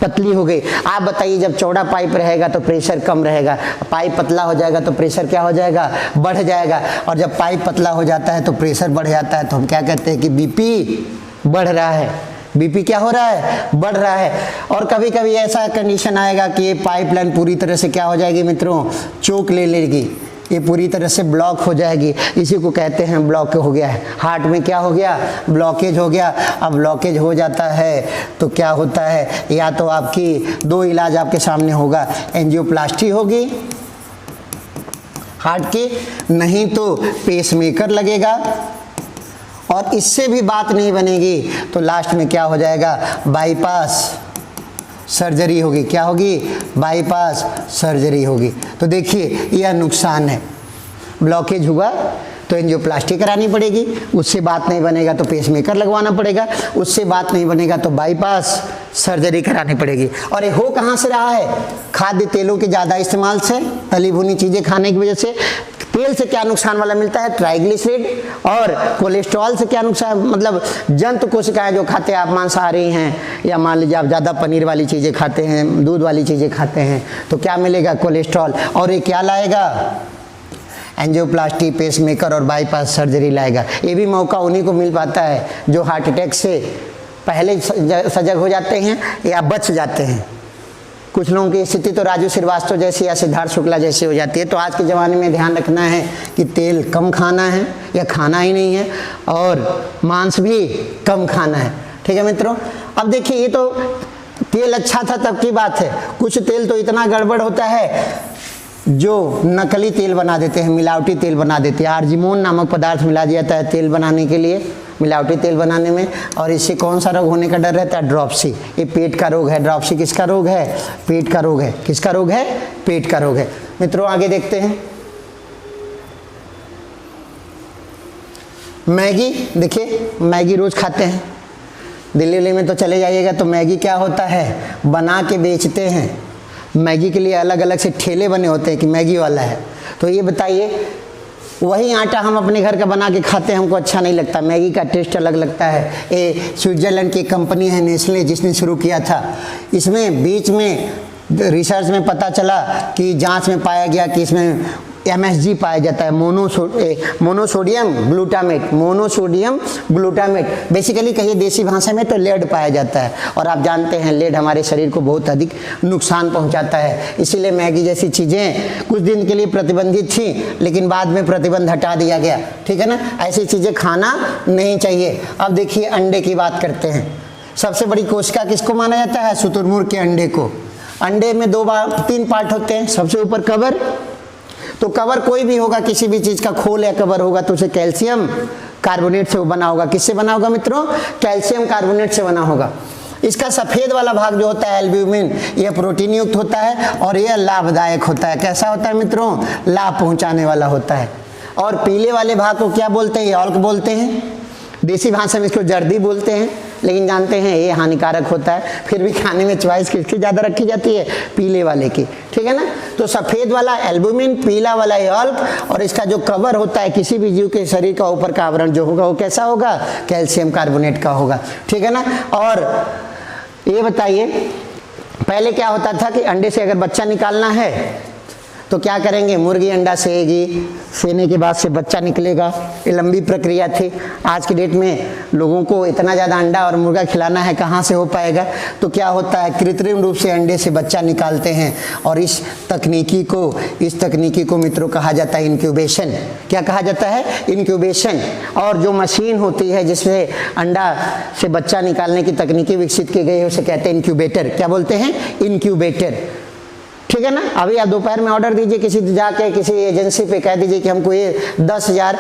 पतली हो गई। आप बताइए, जब चौड़ा पाइप रहेगा तो प्रेशर कम रहेगा, पाइप पतला हो जाएगा तो प्रेशर क्या हो जाएगा? बढ़ जाएगा। और जब पाइप पतला हो जाता है तो प्रेशर बढ़ जाता है, तो हम क्या कहते हैं कि बीपी बढ़ रहा है। बीपी क्या हो रहा है? बढ़ रहा है। और कभी कभी ऐसा कंडीशन आएगा कि ये पाइपलाइन पूरी तरह से क्या हो जाएगी मित्रों? चोक ले लेगी, ये पूरी तरह से ब्लॉक हो जाएगी। इसी को कहते हैं ब्लॉक हो गया है। हार्ट में क्या हो गया? ब्लॉकेज हो गया। अब ब्लॉकेज हो जाता है तो क्या होता है? या तो आपकी 2 इलाज आपके सामने होगा, एंजियोप्लास्टी होगी हार्ट की, नहीं तो पेसमेकर लगेगा। और इससे भी बात नहीं बनेगी तो लास्ट में क्या हो जाएगा? बाईपास सर्जरी होगी। क्या होगी? बाईपास सर्जरी होगी। तो देखिए यह नुकसान है। ब्लॉकेज हुआ तो एंजियोप्लास्टी करानी पड़ेगी, उससे बात नहीं बनेगा तो पेसमेकर लगवाना पड़ेगा, उससे बात नहीं बनेगा तो बाईपास सर्जरी करानी पड़ेगी। और ये हो कहाँ से रहा है? खाद्य तेलों के ज़्यादा इस्तेमाल से, तली भुनी चीज़ें खाने की वजह से। तेल से क्या नुकसान वाला मिलता है? ट्राइग्लिसरीड। और कोलेस्ट्रॉल से क्या नुकसान, मतलब जंतु कोशिकाएं जो खाते हैं, आप मांसाहारी हैं या मान लीजिए आप ज़्यादा पनीर वाली चीज़ें खाते हैं, दूध वाली चीज़ें खाते हैं, तो क्या मिलेगा? कोलेस्ट्रॉल। और ये क्या लाएगा? एंजियोप्लास्टी, पेसमेकर और बाईपास सर्जरी लाएगा। ये भी मौका उन्हीं को मिल पाता है जो हार्ट अटैक से पहले सजग हो जाते हैं या बच जाते हैं। कुछ लोगों की स्थिति तो राजू श्रीवास्तव जैसी या सिद्धार्थ शुक्ला जैसी हो जाती है। तो आज के ज़माने में ध्यान रखना है कि तेल कम खाना है या खाना ही नहीं है, और मांस भी कम खाना है, ठीक है मित्रों। अब देखिए, ये तो तेल अच्छा था तब की बात है, कुछ तेल तो इतना गड़बड़ होता है जो नकली तेल बना देते हैं, मिलावटी तेल बना देते हैं। आर्जिमोन नामक पदार्थ मिला दिया जाता है तेल बनाने के लिए, मिलावटी तेल बनाने में। और इससे कौन सा रोग होने का डर रहता है? ड्रॉप्सी। ये पेट का रोग है। ड्रॉप्सी किसका रोग है? पेट का रोग है। किसका रोग है? पेट का रोग है। मित्रों आगे देखते हैं। मैगी, देखिए मैगी रोज खाते हैं, दिल्ली में तो चले जाइएगा तो मैगी क्या होता है? बना के बेचते हैं। मैगी के लिए अलग अलग से ठेले बने होते हैं कि मैगी वाला है। तो ये बताइए, वही आटा हम अपने घर का बना के खाते हैं, हमको अच्छा नहीं लगता, मैगी का टेस्ट अलग लगता है। ये स्विट्ज़रलैंड की कंपनी है नेस्ले, जिसने शुरू किया था। इसमें बीच में रिसर्च में पता चला कि जांच में पाया गया कि इसमें MSG पाया जाता है, monosodium glutamate, monosodium glutamate. Basically कहिए देसी भाषा में तो लेड पाया जाता है, और आप जानते हैं लेड हमारे शरीर को बहुत अधिक नुकसान पहुंचाता है। इसीलिए मैगी जैसी चीज़ें कुछ दिन के लिए प्रतिबंधित थी, लेकिन बाद में प्रतिबंध हटा दिया गया, ठीक है ना। ऐसी चीज़ें खाना नहीं चाहिए। अब देखिए अंडे की बात करते हैं। सबसे बड़ी कोशिका किसको माना जाता है? शुतुरमुर्ग के अंडे को। अंडे में 3 पार्ट होते हैं। सबसे ऊपर कवर, तो कवर कोई भी होगा, किसी भी चीज़ का खोल या कवर होगा तो उसे कैल्शियम कार्बोनेट से बना होगा। किससे बना होगा मित्रों? कैल्शियम कार्बोनेट से बना होगा। इसका सफ़ेद वाला भाग जो होता है एल्ब्यूमिन, यह प्रोटीन युक्त होता है और यह लाभदायक होता है। कैसा होता है मित्रों? लाभ पहुंचाने वाला होता है। और पीले वाले भाग को क्या बोलते हैं? यॉल्क बोलते हैं। देसी भाषा में इसको जर्दी बोलते हैं, लेकिन जानते हैं ये हानिकारक होता है। फिर भी खाने में चॉइस किसकी ज़्यादा रखी जाती है? पीले वाले की, ठीक है ना। तो सफ़ेद वाला एल्ब्यूमिन, पीला वाला यॉल्क, और इसका जो कवर होता है किसी भी जीव के शरीर का ऊपर का आवरण जो होगा वो कैसा होगा? कैल्शियम कार्बोनेट का होगा, ठीक है ना। और ये बताइए पहले क्या होता था कि अंडे से अगर बच्चा निकालना है तो क्या करेंगे? मुर्गी अंडा सेएगी, सेने के बाद से बच्चा निकलेगा। ये लंबी प्रक्रिया थी। आज की डेट में लोगों को इतना ज़्यादा अंडा और मुर्गा खिलाना है, कहाँ से हो पाएगा? तो क्या होता है? कृत्रिम रूप से अंडे से बच्चा निकालते हैं, और इस तकनीकी को मित्रों कहा जाता है इंक्यूबेशन। क्या कहा जाता है? इंक्यूबेशन। और जो मशीन होती है जिससे अंडा से बच्चा निकालने की तकनीकी विकसित की गई है उसे कहते हैं इंक्यूबेटर। क्या बोलते हैं? इंक्यूबेटर, ठीक है ना। अभी आप दोपहर में ऑर्डर दीजिए किसी एजेंसी पे, कह दीजिए कि हमको ये 10,000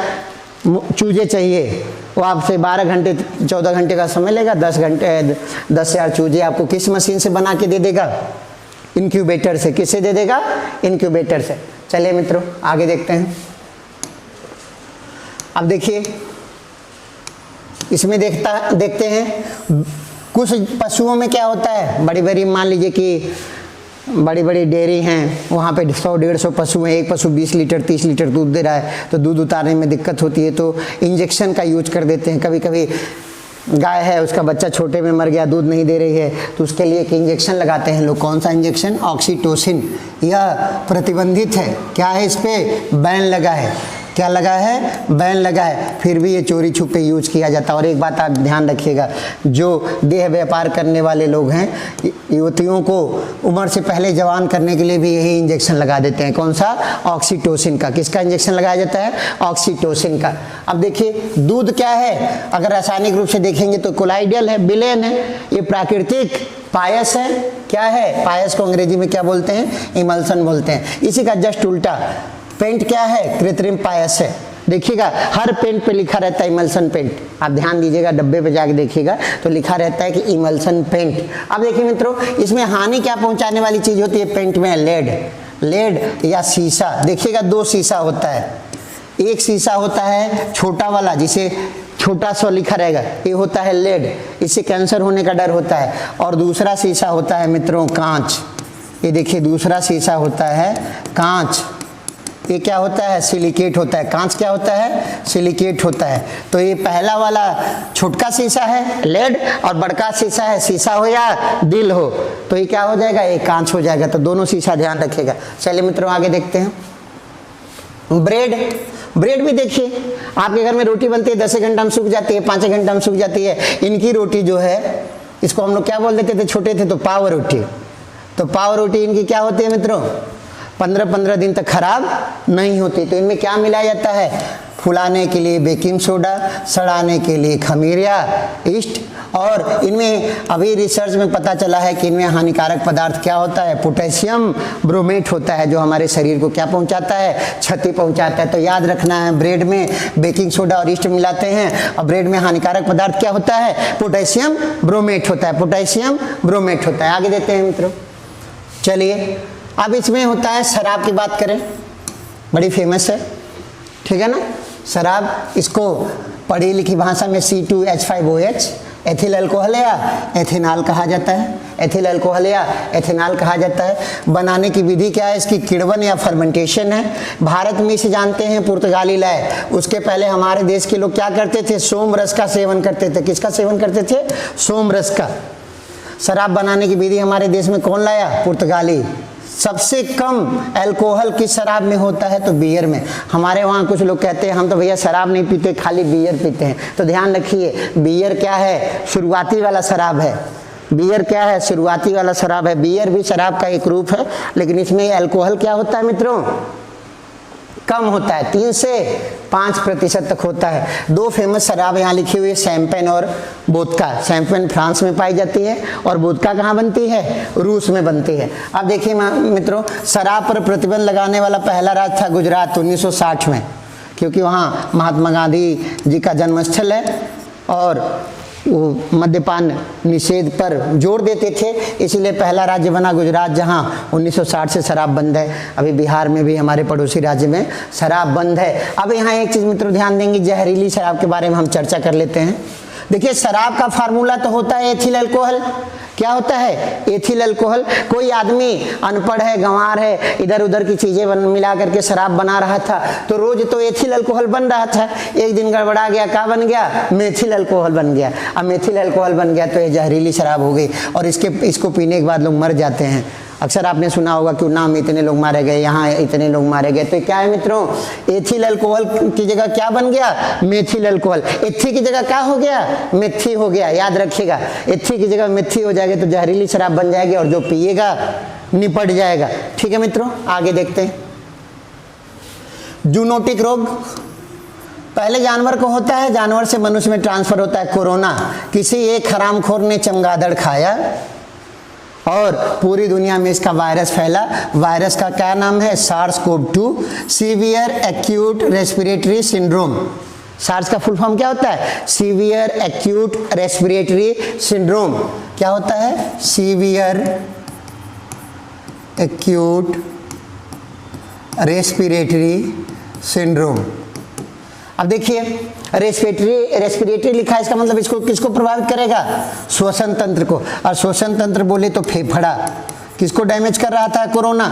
चूजे चाहिए, वो आपसे 12 घंटे 14 घंटे का समय लेगा। 10,000 चूजे आपको किस मशीन से बना के दे देगा? इंक्यूबेटर से। किससे दे देगा? इंक्यूबेटर से। चलिए मित्रों आगे देखते हैं। अब देखिए इसमें देखते हैं कुछ पशुओं में क्या होता है। बड़ी मान लीजिए कि बड़ी डेयरी हैं, वहाँ पे 100-150 पशु हैं, एक पशु 20 लीटर 30 लीटर दूध दे रहा है, तो दूध उतारने में दिक्कत होती है तो इंजेक्शन का यूज कर देते हैं। कभी गाय है, उसका बच्चा छोटे में मर गया, दूध नहीं दे रही है, तो उसके लिए एक इंजेक्शन लगाते हैं लोग। कौन सा इंजेक्शन? ऑक्सीटोसिन। यह प्रतिबंधित है। क्या है? इस पर बैन लगा है। क्या लगा है? बैन लगा है। फिर भी ये चोरी छुपे यूज किया जाता है। और एक बात आप ध्यान रखिएगा, जो देह व्यापार करने वाले लोग हैं, युवतियों को उम्र से पहले जवान करने के लिए भी यही इंजेक्शन लगा देते हैं। कौन सा? ऑक्सीटोसिन का। किसका इंजेक्शन लगाया जाता है? ऑक्सीटोसिन का। अब देखिए दूध क्या है? अगर रासायनिक रूप से देखेंगे तो कोलाइडल है, विलेन है। ये प्राकृतिक पायस है। क्या है? पायस को अंग्रेजी में क्या बोलते हैं? इमल्सन बोलते हैं। इसी का जस्ट उल्टा पेंट क्या है? कृत्रिम पायस है। देखिएगा हर पेंट पे लिखा रहता है इमल्सन पेंट। आप ध्यान दीजिएगा, डब्बे पे जाके देखिएगा तो लिखा रहता है कि इमल्सन पेंट। अब देखिए मित्रों, इसमें हानि क्या पहुंचाने वाली चीज होती है पेंट में? लेड या शीशा। देखिएगा 2 शीशा होता है। एक शीशा होता है छोटा वाला, जिसे छोटा सा लिखा रहेगा, ये होता है लेड, इससे कैंसर होने का डर होता है। और दूसरा शीशा होता है मित्रों कांच। ये देखिए दूसरा शीशा होता है कांच। ये क्या होता है? सिलिकेट होता है। कांच क्या होता है? सिलिकेट होता है। तो ये पहला वाला छोटका शीशा है लेड, और बड़का शीशा है, शीशा हो या दिल हो, तो ये क्या हो जाएगा? ये कांच हो जाएगा। तो दोनों शीशा ध्यान रखिएगा। चलिए मित्रों आगे देखते हैं। ब्रेड भी देखिए, आपके घर में रोटी बनती है, 10 घंटा में सूख जाती है, 5 घंटा में सूख जाती है। इनकी रोटी जो है, इसको हम लोग क्या बोल देते थे छोटे थे? तो पाव रोटी। तो पाव रोटी इनकी क्या होती है मित्रों? 15-15 दिन तक खराब नहीं होती। तो इनमें क्या मिलाया जाता है? फुलाने के लिए बेकिंग सोडा, सड़ाने के लिए खमीरिया, ईस्ट। और इनमें अभी रिसर्च में पता चला है कि इनमें हानिकारक पदार्थ क्या होता है? पोटेशियम ब्रोमेट होता है, जो हमारे शरीर को क्या पहुंचाता है? क्षति पहुंचाता है। तो याद रखना है, ब्रेड में बेकिंग सोडा और ईस्ट मिलाते हैं, और ब्रेड में हानिकारक पदार्थ क्या होता है? पोटेशियम ब्रोमेट होता है। पोटेशियम ब्रोमेट होता है। आगे देते हैं मित्रों। चलिए अब इसमें होता है, शराब की बात करें, बड़ी फेमस है, ठीक है ना शराब। इसको पढ़ी लिखी भाषा में C2H5OH एथिल अल्कोहल या एथेनॉल कहा जाता है। एथिल अल्कोहल या एथेनॉल कहा जाता है। बनाने की विधि क्या है? इसकी किण्वन या फर्मेंटेशन है। भारत में इसे जानते हैं पुर्तगाली लाए। उसके पहले हमारे देश के लोग क्या करते थे? सोम रस का सेवन करते थे। किसका सेवन करते थे? सोम रस का। शराब बनाने की विधि हमारे देश में कौन लाया? पुर्तगाली। सबसे कम अल्कोहल किस शराब में होता है? तो बियर में। हमारे वहाँ कुछ लोग कहते हैं हम तो भैया शराब नहीं पीते, खाली बियर पीते हैं। तो ध्यान रखिए, बियर क्या है? शुरुआती वाला शराब है। बियर क्या है? शुरुआती वाला शराब है। बियर भी शराब का एक रूप है, लेकिन इसमें अल्कोहल क्या होता है मित्रों? कम होता है, 3 से 5% तक होता है। दो फेमस शराब यहाँ लिखी हुई है, शैंपेन और वोदका। शैंपेन फ्रांस में पाई जाती है और वोदका कहाँ बनती है? रूस में बनती है। अब देखिए मित्रों, शराब पर प्रतिबंध लगाने वाला पहला राज्य था गुजरात 1960 में, क्योंकि वहाँ महात्मा गांधी जी का जन्मस्थल है और वो मद्यपान निषेध पर जोर देते थे, इसीलिए पहला राज्य बना गुजरात, जहां 1960 से शराब बंद है। अभी बिहार में भी, हमारे पड़ोसी राज्य में, शराब बंद है। अब यहाँ एक चीज़ मित्रों ध्यान देंगे, जहरीली शराब के बारे में हम चर्चा कर लेते हैं। देखिए, शराब का फार्मूला तो होता है एथिल अल्कोहल। क्या होता है? Ethyl alcohol. कोई आदमी अनपढ़ है, गंवार है, इधर उधर की चीजें मिला करके शराब बना रहा था, तो रोज तो एथिल अल्कोहल बन रहा था। एक दिन गड़बड़ा गया, क्या बन गया? मेथिल अल्कोहल बन गया। अब मेथिल अल्कोहल बन गया तो ये जहरीली शराब हो गई, और इसको पीने के बाद लोग मर जाते हैं। अक्सर आपने सुना होगा कि उन्नाव में इतने लोग मारे गए, यहाँ इतने लोग मारे गए। तो क्या है मित्रों? एथिल अल्कोहल की जगह क्या बन गया? Methyl alcohol. एथी की जगह क्या हो गया? मेथी हो गया। याद रखिएगा, एथी की जगह मेथी हो जाएगी तो जहरीली शराब बन जाएगी, और जो पिएगा निपट जाएगा। ठीक है मित्रों, आगे देखते हैं। जूनोटिक रोग पहले जानवर को होता है, जानवर से मनुष्य में ट्रांसफर होता है। कोरोना, किसी एक हरामखोर ने चमगादड़ खाया और पूरी दुनिया में इसका वायरस फैला। वायरस का क्या नाम है? SARS-CoV-2, severe acute respiratory syndrome. SARS का फुल फॉर्म क्या होता है? Severe acute respiratory syndrome. क्या होता है? Severe acute respiratory syndrome. अब देखिए, रेस्पिरेटरी लिखा है, इसका मतलब इसको किसको प्रभावित करेगा? श्वसन तंत्र को। और श्वसन तंत्र बोले तो फेफड़ा। किसको डैमेज कर रहा था कोरोना?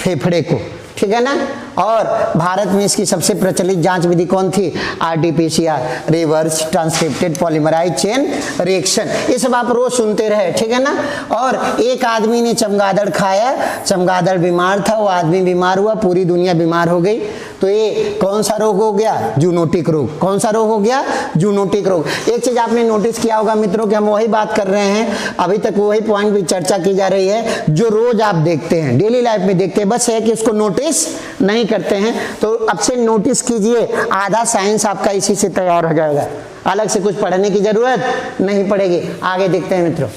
फेफड़े को। ठीक है ना। और भारत में इसकी सबसे प्रचलित जांच विधि कौन थी? RT-PCR, reverse transcripted polymerise chain reaction. ये सब आप रोज सुनते रहे, ठीक है ना। और एक आदमी ने चमगादड़ खाया, चमगादड़ बीमार था, वो आदमी बीमार हुआ, पूरी दुनिया बीमार हो गई। तो ये कौन सा रोग हो गया? जूनोटिक रोग। कौन सा रोग हो गया? जूनोटिक रोग। एक चीज आपने नोटिस किया होगा मित्रों कि हम वही बात कर रहे हैं, अभी तक वही पॉइंट भी चर्चा की जा रही है जो रोज आप देखते हैं, डेली लाइफ में देखते हैं, बस है कि उसको नोटिस नहीं करते हैं। तो अब से नोटिस कीजिए, आधा साइंस आपका इसी से तैयार हो जाएगा, अलग से कुछ पढ़ने की जरूरत नहीं पड़ेगी। आगे देखते हैं मित्रों।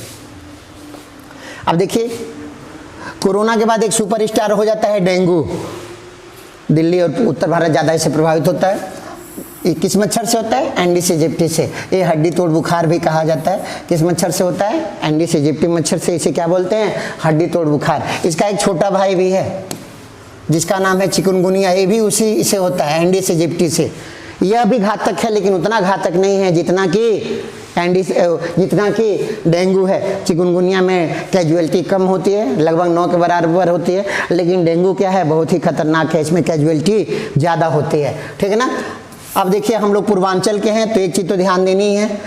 अब देखिए, कोरोना के बाद एक सुपरस्टार हो जाता है डेंगू। दिल्ली और उत्तर भारत ज़्यादा इससे प्रभावित होता है। ये किस मच्छर से होता है? एंडीस इजिप्टी से। ये हड्डी तोड़ बुखार भी कहा जाता है। किस मच्छर से होता है? एंडीस इजिप्टी मच्छर से। इसे क्या बोलते हैं? हड्डी तोड़ बुखार। इसका एक छोटा भाई भी है जिसका नाम है चिकुनगुनिया, ये भी उसी से होता है, एंडीस इजिप्टी से। यह भी घातक है, लेकिन उतना घातक नहीं है जितना कि डेंगू है। चिकुनगुनिया में कैजुअलिटी कम होती है, लगभग 9 के बराबर होती है, लेकिन डेंगू क्या है? बहुत ही खतरनाक है, इसमें कैजुअलिटी ज़्यादा होती है। ठीक है ना। अब देखिए, हम लोग पूर्वांचल के हैं तो एक चीज़ तो ध्यान देनी है,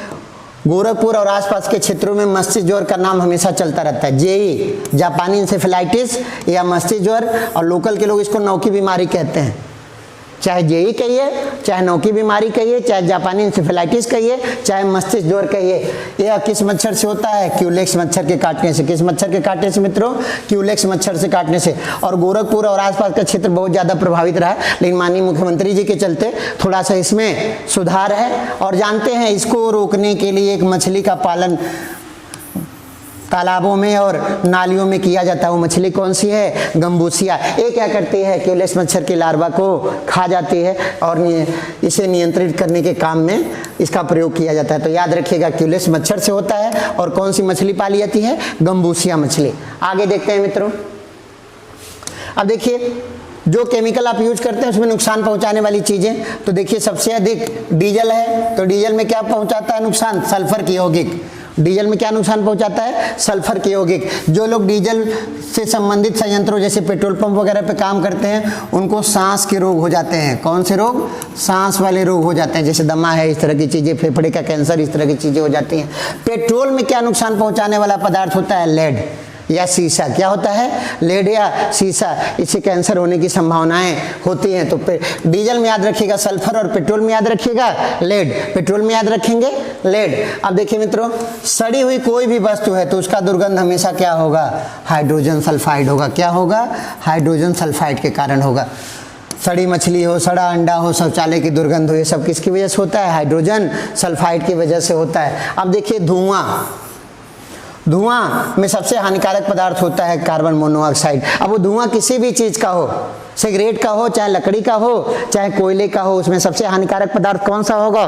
गोरखपुर और आसपास के क्षेत्रों में मस्तिष्क ज्वर का नाम हमेशा चलता रहता है। जेई, जापानी इंसेफेलाइटिस या मस्तिष्क ज्वर, और लोकल के लोग इसको नौकी बीमारी कहते हैं। चाहे जेई कहिए, चाहे नौकी बीमारी कहिए, चाहे जापानी इंसेफेलाइटिस कहिए, चाहे मस्तिष्क ज्वर कहिए। यह किस मच्छर से होता है? क्यूलेक्स मच्छर के काटने से। किस मच्छर के काटने से मित्रों? क्यूलेक्स मच्छर से काटने से। और गोरखपुर और आसपास का क्षेत्र बहुत ज़्यादा प्रभावित रहा, लेकिन माननीय मुख्यमंत्री जी के चलते थोड़ा सा इसमें सुधार है। और जानते हैं, इसको रोकने के लिए एक मछली का पालन तालाबों में और नालियों में किया जाता है। वो मछली कौन सी है? गंबूसिया। ये क्या करती है? क्यूलेक्स मच्छर के लार्वा को खा जाती है, और इसे नियंत्रित करने के काम में इसका प्रयोग किया जाता है। तो याद रखिएगा, क्यूलेक्स मच्छर से होता है। और कौन सी मछली पाली जाती है? गंबूसिया मछली। आगे देखते हैं मित्रों। अब देखिए, जो केमिकल आप यूज करते हैं उसमें नुकसान पहुंचाने वाली चीजें, तो देखिए सबसे अधिक डीजल है। तो डीजल में क्या पहुंचाता है नुकसान? सल्फर की यौगिक। डीजल में क्या नुकसान पहुंचाता है? सल्फर की यौगिक। जो लोग डीजल से संबंधित संयंत्रों जैसे पेट्रोल पंप वगैरह पे काम करते हैं, उनको सांस के रोग हो जाते हैं। कौन से रोग? सांस वाले रोग हो जाते हैं, जैसे दमा है, इस तरह की चीजें, फेफड़े का कैंसर, इस तरह की चीजें हो जाती हैं। पेट्रोल में क्या नुकसान पहुंचाने वाला पदार्थ होता है? लेड। या सीसा, क्या होता है, लेड या सीसा, इससे कैंसर होने की संभावनाएं होती हैं। तो डीजल में याद रखिएगा सल्फर और पेट्रोल में याद रखिएगा लेड, पेट्रोल में याद रखेंगे लेड। अब देखिए मित्रों, सड़ी हुई कोई भी वस्तु है तो उसका दुर्गंध हमेशा क्या होगा, हाइड्रोजन सल्फाइड होगा। क्या होगा, हाइड्रोजन सल्फाइड के कारण होगा। सड़ी मछली हो, सड़ा अंडा हो, शौचालय की दुर्गंध हो, ये सब किसकी वजह से होता है, हाइड्रोजन सल्फाइड की वजह से होता है। अब देखिए धुआं, धुआं में सबसे हानिकारक पदार्थ होता है कार्बन मोनोऑक्साइड। अब वो धुआं किसी भी चीज का हो, सिगरेट का हो, चाहे लकड़ी का हो, चाहे कोयले का हो, उसमें सबसे हानिकारक पदार्थ कौन सा होगा,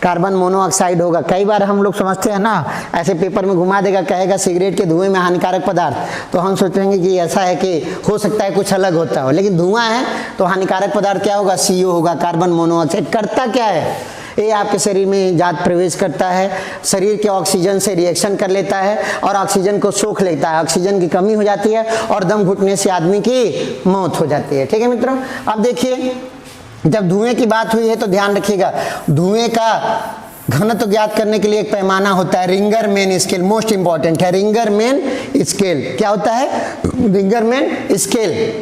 कार्बन मोनोऑक्साइड होगा। कई बार हम लोग समझते हैं ना, ऐसे पेपर में घुमा देगा, कहेगा सिगरेट के धुएं में हानिकारक पदार्थ, तो हम सोचेंगे कि ऐसा है कि हो सकता है कुछ अलग होता हो, लेकिन धुआं है तो हानिकारक पदार्थ क्या होगा, CO होगा, कार्बन मोनोऑक्साइड। करता क्या है, ये आपके शरीर में जात प्रवेश करता है, शरीर के ऑक्सीजन से रिएक्शन कर लेता है और ऑक्सीजन को सोख लेता है, ऑक्सीजन की कमी हो जाती है और दम घुटने से आदमी की मौत हो जाती है। ठीक है मित्रों, अब देखिए जब धुएं की बात हुई है तो ध्यान रखिएगा, धुएं का घनत्व ज्ञात करने के लिए एक पैमाना होता है, Ringelmann scale, most important है रिंगर मेन स्केल। क्या होता है, रिंगर मेन स्केल।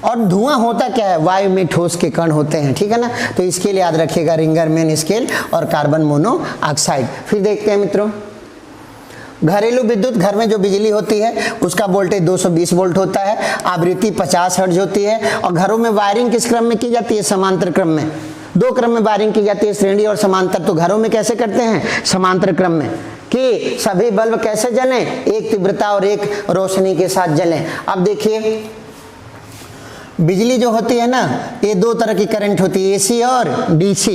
और धुआं होता क्या है, वायु में ठोस के कण होते हैं, ठीक है ना, तो इसके लिए याद रखिएगा रिंगर मेन स्केल और कार्बन मोनोऑक्साइड। फिर देखते हैं मित्रों, घरेलू विद्युत, घर में जो बिजली होती है उसका वोल्टेज 220 वोल्ट होता है, आवृत्ति 50 हर्ट्ज होती है। और घरों में वायरिंग किस क्रम में की जाती है, समांतर क्रम में। दो क्रम में वायरिंग की जाती है, श्रेणी और समांतर। तो घरों में कैसे करते हैं, समांतर क्रम में, कि सभी बल्ब कैसे जलें, एक तीव्रता और एक रोशनी के साथ जलें। अब देखिए बिजली जो होती है ना, ये दो तरह की करंट होती है, AC और DC।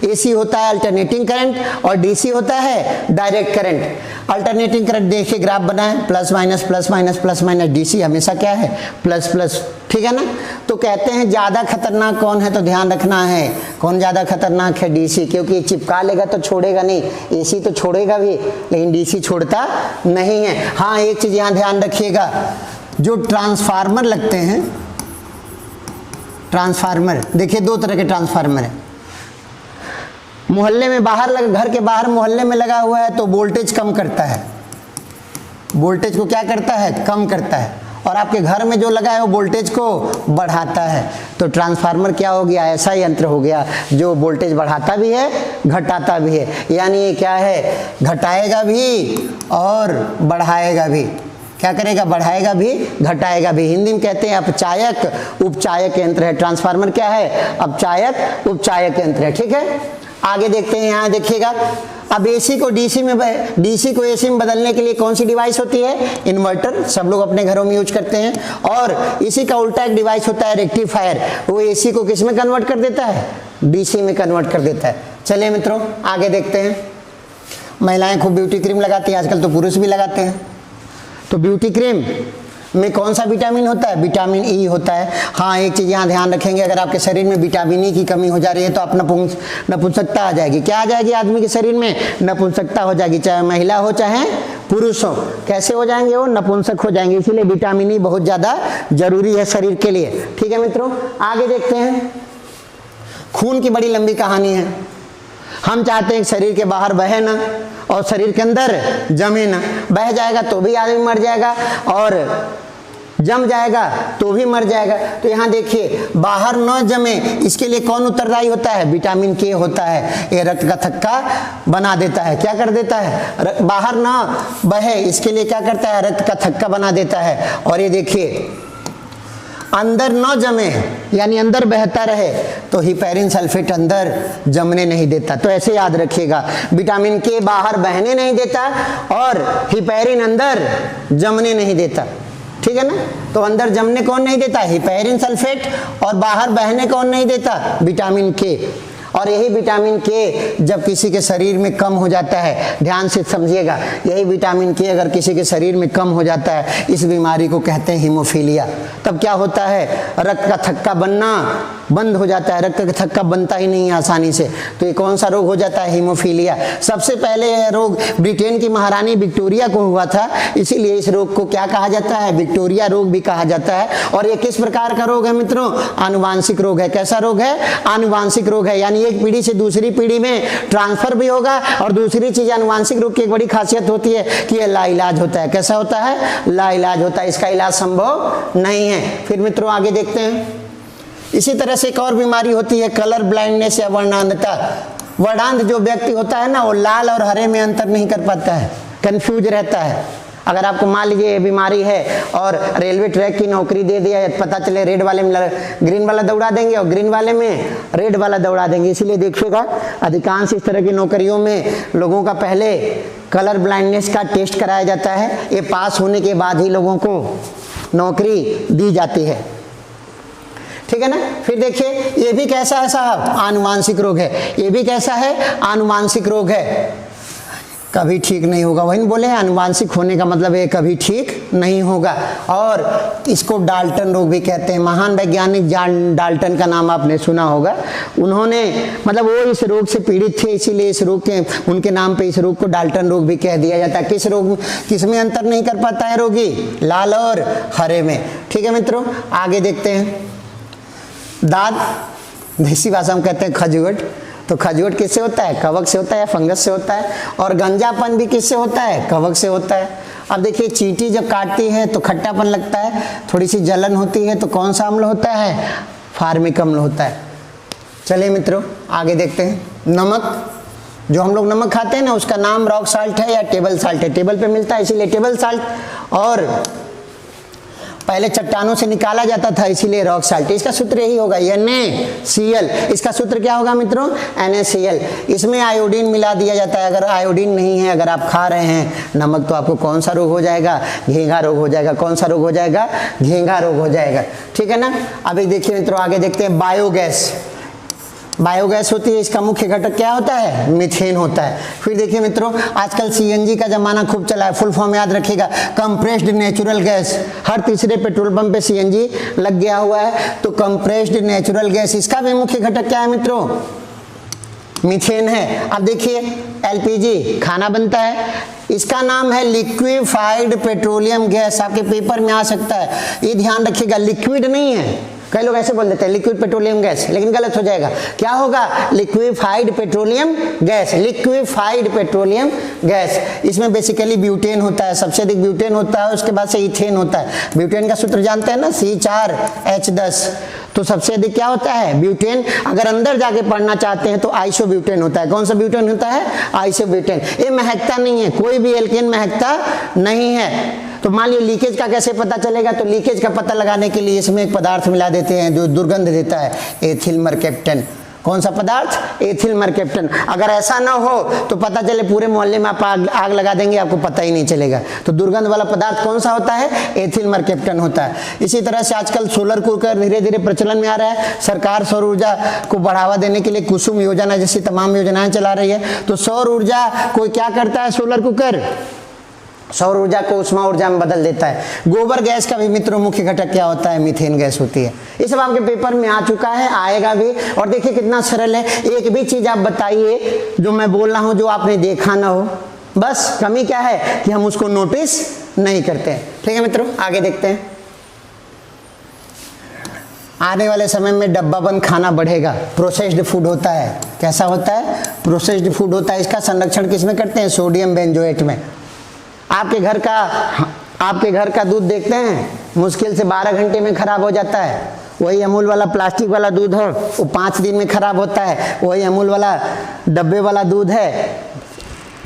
AC होता है अल्टरनेटिंग करंट और DC होता है डायरेक्ट करंट। अल्टरनेटिंग करंट देखिए ग्राफ बनाएं, plus minus plus minus plus minus, DC हमेशा क्या है, प्लस प्लस, ठीक है ना। तो कहते हैं ज़्यादा खतरनाक कौन है, तो ध्यान रखना है कौन ज़्यादा खतरनाक है, DC, क्योंकि चिपका लेगा तो छोड़ेगा नहीं, AC तो छोड़ेगा भी लेकिन DC छोड़ता नहीं है। हाँ एक चीज़ यहाँ ध्यान रखिएगा, जो ट्रांसफार्मर लगते हैं, ट्रांसफार्मर देखिए दो तरह के ट्रांसफार्मर है, मोहल्ले में बाहर लगा, घर के बाहर मोहल्ले में लगा हुआ है तो वोल्टेज कम करता है, वोल्टेज को क्या करता है, कम करता है। और आपके घर में जो लगा है वो वोल्टेज को बढ़ाता है। तो ट्रांसफार्मर क्या हो गया, ऐसा यंत्र हो गया जो वोल्टेज बढ़ाता भी है घटाता भी है, यानी ये क्या है, घटाएगा भी और बढ़ाएगा भी। क्या करेगा, बढ़ाएगा भी घटाएगा भी। हिंदी में कहते हैं अपचायक उपचायक यंत्र है ट्रांसफार्मर। क्या है, अपचायक उपचायक यंत्र है। ठीक है, आगे देखते हैं, यहाँ देखिएगा अब AC को DC में, DC को AC में बदलने के लिए कौन सी डिवाइस होती है, इन्वर्टर, सब लोग अपने घरों में यूज करते हैं। और इसी का उल्टा एक डिवाइस होता है रेक्टिफायर, वो AC को किस में कन्वर्ट कर देता है, DC में कन्वर्ट कर देता है। चलिए मित्रों आगे देखते हैं, महिलाएं खूब ब्यूटी क्रीम लगाती हैं, आजकल तो पुरुष भी लगाते हैं। तो ब्यूटी क्रीम में कौन सा विटामिन होता है, विटामिन E होता है। हाँ एक चीज़ यहाँ ध्यान रखेंगे, अगर आपके शरीर में विटामिन E की कमी हो जा रही है तो आप नपुंसकता आ जाएगी। क्या आ जाएगी, आदमी के शरीर में नपुंसकता हो जाएगी, चाहे महिला हो चाहे पुरुष हो। कैसे हो जाएंगे, वो नपुंसक हो जाएंगे। इसीलिए विटामिन E बहुत ज़्यादा जरूरी है शरीर के लिए। ठीक है मित्रों, आगे देखते हैं, खून की बड़ी लंबी कहानी है। हम चाहते हैं कि शरीर के बाहर बहे ना और शरीर के अंदर जमे ना। बह जाएगा तो भी आदमी मर जाएगा और जम जाएगा तो भी मर जाएगा। तो यहाँ देखिए बाहर न जमे, इसके लिए कौन उत्तरदायी होता है, विटामिन K होता है। ये रक्त का थक्का बना देता है, क्या कर देता है, बाहर न बहे इसके लिए क्या करता है, रक्त का थक्का बना देता है। और ये देखिए अंदर न जमे यानी अंदर बहता रहे तो हिपैरिन सल्फेट अंदर जमने नहीं देता। तो ऐसे याद रखिएगा, विटामिन K बाहर बहने नहीं देता और हिपैरिन अंदर जमने नहीं देता। ठीक है ना, तो अंदर जमने कौन नहीं देता, हिपैरिन सल्फेट, और बाहर बहने कौन नहीं देता, विटामिन K। और यही विटामिन K जब किसी के शरीर में कम हो जाता है, ध्यान से समझिएगा, यही विटामिन K अगर किसी के शरीर में कम हो जाता है, इस बीमारी को कहते हैं हीमोफीलिया। तब क्या होता है, रक्त का थक्का बनना बंद हो जाता है, रक्त का थक्का बनता ही नहीं है आसानी से। तो ये कौन सा रोग हो जाता है, हीमोफीलिया। सबसे पहले यह रोग ब्रिटेन की महारानी विक्टोरिया को हुआ था, इसीलिए इस रोग को क्या कहा जाता है, विक्टोरिया रोग भी कहा जाता है। और ये किस प्रकार का रोग है मित्रों, आनुवांशिक रोग है। कैसा रोग है, आनुवांशिक रोग है, यानी एक पीढ़ी से दूसरी पीढ़ी में ट्रांसफर भी होगा। और दूसरी चीज आनुवांशिक रोग की एक बड़ी खासियत होती है कि ये लाइलाज होता है। कैसा होता है? लाइलाज होता है, इसका इलाज संभव नहीं है। फिर मित्रों आगे देखते हैं। इसी तरह से एक और बीमारी होती है कलर ब्लाइंडनेस या वर्णांधता। वर्णांध जो व्यक्ति होता है ना, वो लाल और हरे में अंतर नहीं कर पाता है, कंफ्यूज रहता है। अगर आपको मान लीजिए ये बीमारी है और रेलवे ट्रैक की नौकरी दे दिया, पता चले रेड वाले में ग्रीन वाला दौड़ा देंगे और ग्रीन वाले में रेड वाला दौड़ा देंगे। इसीलिए देखिएगा अधिकांश इस तरह की नौकरियों में लोगों का पहले कलर ब्लाइंडनेस का टेस्ट कराया जाता है। ये पास होने के बाद ही लोगों को नौकरी दी जाती है, ठीक है ना। फिर देखिए ये भी कैसा है साहब? आनुवांशिक रोग है। ये भी कैसा है? आनुवांशिक रोग है, कभी ठीक नहीं होगा। वही बोले आनुवांशिक होने का मतलब ये कभी ठीक नहीं होगा। और इसको डाल्टन रोग भी कहते हैं। महान वैज्ञानिक जॉन डाल्टन का नाम आपने सुना होगा। उन्होंने मतलब वो इस रोग से पीड़ित थे, इसीलिए इस रोग के उनके नाम पे इस रोग को डाल्टन रोग भी कह दिया जाता है। किस रोग, किस में अंतर नहीं कर पाता है रोगी? लाल और हरे में, ठीक है मित्रों। आगे देखते हैं। दांत, देसी भाषा में कहते हैं खजुवट। तो खजुवट किससे होता है? कवक से होता है या फंगस से होता है। और गंजापन भी किससे होता है? कवक से होता है। अब देखिए चींटी जब काटती है तो खट्टापन लगता है, थोड़ी सी जलन होती है, तो कौन सा अम्ल होता है? फार्मिक अम्ल होता है। चलिए मित्रों आगे देखते हैं। नमक, जो हम लोग नमक खाते हैं ना, उसका नाम रॉक साल्ट है या टेबल साल्ट है। टेबल पे मिलता है इसीलिए टेबल साल्ट, और पहले चट्टानों से निकाला जाता था इसीलिए रॉक साल्ट। इसका सूत्र यही होगा NaCl। इसका सूत्र क्या होगा मित्रों? NaCl। इसमें आयोडीन मिला दिया जाता है। अगर आयोडीन नहीं है, अगर आप खा रहे हैं नमक, तो आपको कौन सा रोग हो जाएगा? घेंघा रोग हो जाएगा। कौन सा रोग हो जाएगा? घेंघा रोग हो जाएगा, ठीक है ना। अब एक देखिए मित्रों आगे देखते हैं। बायोगैस, बायोगैस होती है, इसका मुख्य घटक क्या होता है? मीथेन होता है। फिर देखिए मित्रों आजकल CNG का जमाना खूब चला है। फुल फॉर्म याद रखिएगा, कंप्रेस्ड नेचुरल गैस। हर तीसरे पेट्रोल पंप पे CNG लग गया हुआ है। तो कंप्रेस्ड नेचुरल गैस, इसका भी मुख्य घटक क्या है मित्रों? मीथेन है। अब देखिए LPG, खाना बनता है, इसका नाम है लिक्विफाइड पेट्रोलियम गैस। आपके पेपर में आ सकता है, ये ध्यान रखिएगा, लिक्विड नहीं है। कई लोग ऐसे बोल देते हैं लिक्विड पेट्रोलियम गैस, लेकिन गलत हो जाएगा। क्या होगा? Liquefied petroleum gas. Liquefied petroleum gas, इसमें बेसिकली ब्यूटेन होता है, सबसे अधिक ब्यूटेन होता है, उसके बाद से इथेन होता है। ब्यूटेन का सूत्र जानते हैं ना? C4H10। तो सबसे अधिक क्या होता है? ब्यूटेन। अगर अंदर जाके पढ़ना चाहते हैं तो आइसोब्यूटेन होता है। कौन सा ब्यूटेन होता है? आइसोब्यूटेन। ये महकता नहीं है, कोई भी एल्केन महकता नहीं है। तो मान लीजिए लीकेज का कैसे पता चलेगा? तो लीकेज का पता लगाने के लिए इसमें एक पदार्थ मिला देते हैं जो दुर्गंध देता है, एथिल मरकेप्टन। कौन सा पदार्थ? एथिल मरकेप्टन। अगर ऐसा ना हो तो पता चले पूरे मोहल्ले में आप आग लगा देंगे, आपको पता ही नहीं चलेगा। तो दुर्गंध वाला पदार्थ कौन सा होता है? एथिल मरकेप्टन होता है। इसी तरह से आजकल सोलर कुकर धीरे धीरे प्रचलन में आ रहा है। सरकार सौर ऊर्जा को बढ़ावा देने के लिए कुसुम योजना जैसी तमाम योजनाएं चला रही है। तो सौर ऊर्जा को क्या करता है सोलर कुकर? सौर ऊर्जा को उष्मा ऊर्जा में बदल देता है। गोबर गैस का भी मित्रों मुख्य घटक क्या होता है? मीथेन गैस होती है। ये सब आपके पेपर में आ चुका है, आएगा भी। और देखिए कितना सरल है। एक भी चीज आप बताइए जो मैं बोल रहा हूं जो आपने देखा ना हो, बस कमी क्या है कि हम उसको नोटिस नहीं करते हैं। ठीक है मित्रों आगे देखते हैं। आने वाले समय में डब्बा बंद खाना बढ़ेगा। प्रोसेस्ड फूड होता है। कैसा होता है? प्रोसेस्ड फूड होता है। इसका संरक्षण किसमें करते हैं? सोडियम बेंजोएट में। आपके घर का दूध देखते हैं, मुश्किल से 12 घंटे में खराब हो जाता है। वही अमूल वाला प्लास्टिक वाला दूध हो, वो 5 दिन में खराब होता है। वही अमूल वाला डब्बे वाला दूध है,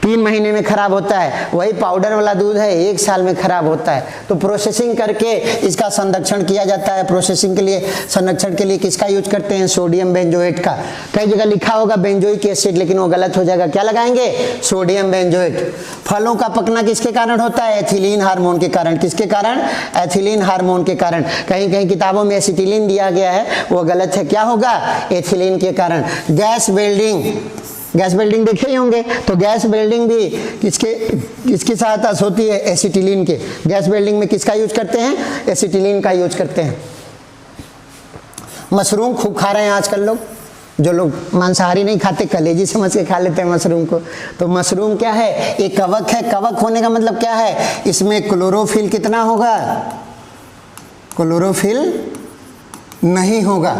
3 महीने में खराब होता है। वही पाउडर वाला दूध है, 1 साल में खराब होता है। तो प्रोसेसिंग करके इसका संरक्षण किया जाता है। प्रोसेसिंग के लिए, संरक्षण के लिए किसका यूज करते हैं? सोडियम बेंजोएट का। कई जगह लिखा होगा बेंजोइक एसिड, लेकिन वो गलत हो जाएगा। क्या लगाएंगे? Sodium benzoate. फलों का पकना किसके कारण होता है? एथिलीन हार्मोन के कारण। किसके कारण? एथिलीन हार्मोन के कारण। कहीं कहीं किताबों में एसिटिलीन दिया गया है, वो गलत है। क्या होगा? एथिलीन के कारण। गैस वेल्डिंग, गैस वेल्डिंग देखे ही होंगे। तो गैस वेल्डिंग भी किसकी सहायता से होती है? एसिटिलीन के। गैस वेल्डिंग में किसका यूज करते हैं? एसिटिलीन का यूज करते हैं। मशरूम खूब खा रहे हैं आजकल लोग। जो लोग मांसाहारी नहीं खाते, कलेजी समझ के खा लेते हैं मशरूम को। तो मशरूम क्या है? एक कवक है। कवक होने का मतलब क्या है? इसमें क्लोरोफिल कितना होगा? क्लोरोफिल नहीं होगा।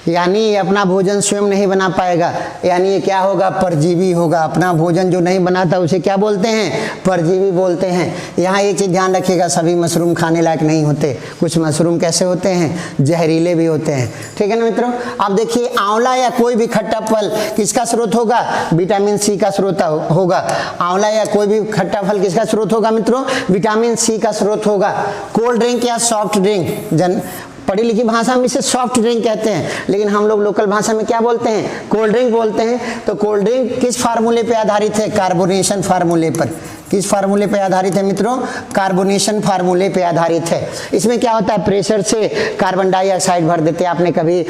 यानी ये अपना भोजन स्वयं नहीं बना पाएगा, यानी ये क्या होगा, परजीवी होगा। अपना भोजन जो नहीं बनाता उसे क्या बोलते हैं, परजीवी बोलते हैं। यहाँ एक चीज़ ध्यान रखिएगा, सभी मशरूम खाने लायक नहीं होते, कुछ मशरूम कैसे होते हैं, जहरीले भी होते हैं। ठीक है ना मित्रों। अब देखिए आंवला या कोई भी खट्टा फल किसका स्रोत होगा, विटामिन सी का स्रोत होगा। आंवला या कोई भी खट्टा फल किसका स्रोत होगा मित्रों, विटामिन सी का स्रोत होगा। कोल्ड ड्रिंक या सॉफ्ट ड्रिंक, पढ़ी लिखी भाषा में इसे सॉफ्ट ड्रिंक कहते हैं, लेकिन हम लोग लोकल भाषा में क्या बोलते हैं, कोल्ड ड्रिंक बोलते हैं। तो कोल्ड ड्रिंक किस फार्मूले पे आधारित है, कार्बोनेशन फार्मूले पर। किस फार्मूले पे आधारित है मित्रों, कार्बोनेशन फार्मूले पे आधारित है। इसमें क्या होता है, प्रेशर से कार्बन डाइऑक्साइड भर देते हैं। आपने कभी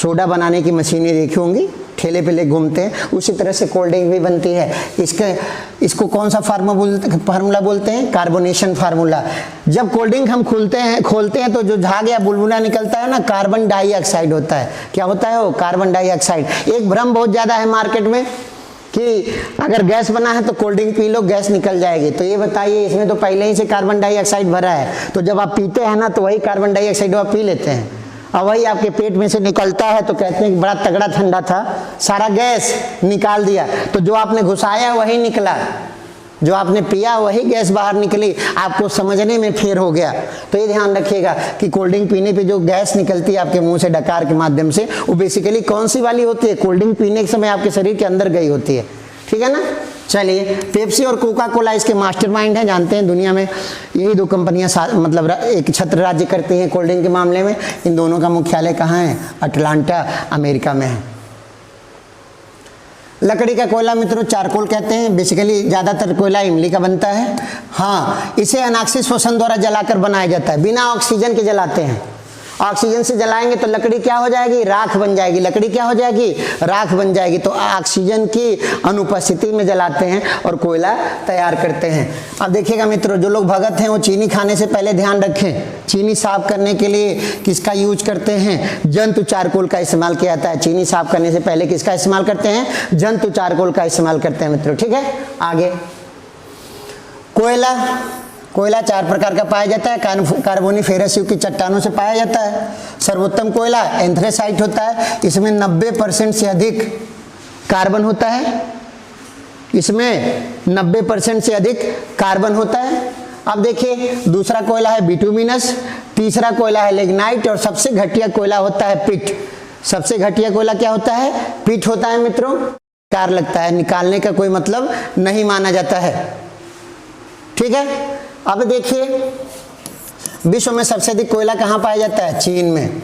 सोडा बनाने की मशीनें देखी होंगी, ठेले पे ले घूमते हैं, उसी तरह से कोल्ड ड्रिंक भी बनती है। इसको कौन सा फार्मूला बोलते हैं, कार्बोनेशन फार्मूला। जब कोल्ड ड्रिंक हम खोलते हैं तो जो झाग या बुलबुला निकलता है ना, कार्बन डाइऑक्साइड होता है। क्या होता है वो, कार्बन डाइऑक्साइड। एक भ्रम बहुत ज़्यादा है मार्केट में कि अगर गैस बना है तो cold drink P low, gas निकल जाएगी। तो ये बताइए, इसमें तो पहले ही से कार्बन डाइऑक्साइड भरा है, तो जब आप पीते हैं ना तो वही कार्बन डाइऑक्साइड आप पी लेते हैं और वही आपके पेट में से निकलता है, तो कहते हैं कि बड़ा तगड़ा ठंडा था, सारा गैस निकाल दिया। तो जो आपने घुसाया वही निकला, जो आपने पिया वही गैस बाहर निकली, आपको समझने में फेर हो गया। तो ये ध्यान रखिएगा कि कोल्ड ड्रिंक पीने पे जो गैस निकलती है आपके मुंह से डकार के माध्यम से, वो बेसिकली कौन सी वाली होती है, कोल्ड ड्रिंक पीने के समय आपके शरीर के अंदर गई होती है। ठीक है ना। चलिए, पेप्सी और कोका कोला इसके मास्टरमाइंड हैं, जानते हैं दुनिया में यही दो कंपनियां मतलब एक छत्र राज्य करती हैं कोल्ड ड्रिंक के मामले में। इन दोनों का मुख्यालय कहाँ है, अटलांटा अमेरिका में है। लकड़ी का कोयला मित्रों चारकोल कहते हैं। बेसिकली ज़्यादातर कोयला इमली का बनता है। हाँ, इसे अनाक्सिक शोषण द्वारा जलाकर बनाया जाता है, बिना ऑक्सीजन के जलाते हैं। ऑक्सीजन से जलाएंगे तो लकड़ी क्या हो जाएगी, राख बन जाएगी। लकड़ी क्या हो जाएगी, राख बन जाएगी। तो ऑक्सीजन की अनुपस्थिति में जलाते हैं और कोयला तैयार करते हैं। अब देखिएगा मित्रों, जो लोग भगत हैं वो चीनी खाने से पहले ध्यान रखें, चीनी साफ करने के लिए किसका यूज करते हैं, जंतु चारकोल का इस्तेमाल किया जाता है। चीनी साफ करने से पहले किसका इस्तेमाल करते हैं, जंतु चारकोल का इस्तेमाल करते हैं मित्रों। ठीक है, आगे कोयला चार प्रकार का पाया जाता है। कार्बोनिफेरस युग की चट्टानों से पाया जाता है। सर्वोत्तम कोयला एंथ्रेसाइट होता है। इसमें 90% से अधिक कार्बन होता है। इसमें 90% से अधिक कार्बन होता है। अब देखिए, दूसरा कोयला है बिटुमिनस, तीसरा कोयला है लिग्नाइट और सबसे घटिया कोयला होता है पिट। सबसे घटिया कोयला क्या होता है, पिट होता है मित्रों। कार लगता है, निकालने का कोई मतलब नहीं माना जाता है। ठीक है। अब देखिए, विश्व में सबसे अधिक कोयला कहाँ पाया जाता है, चीन में।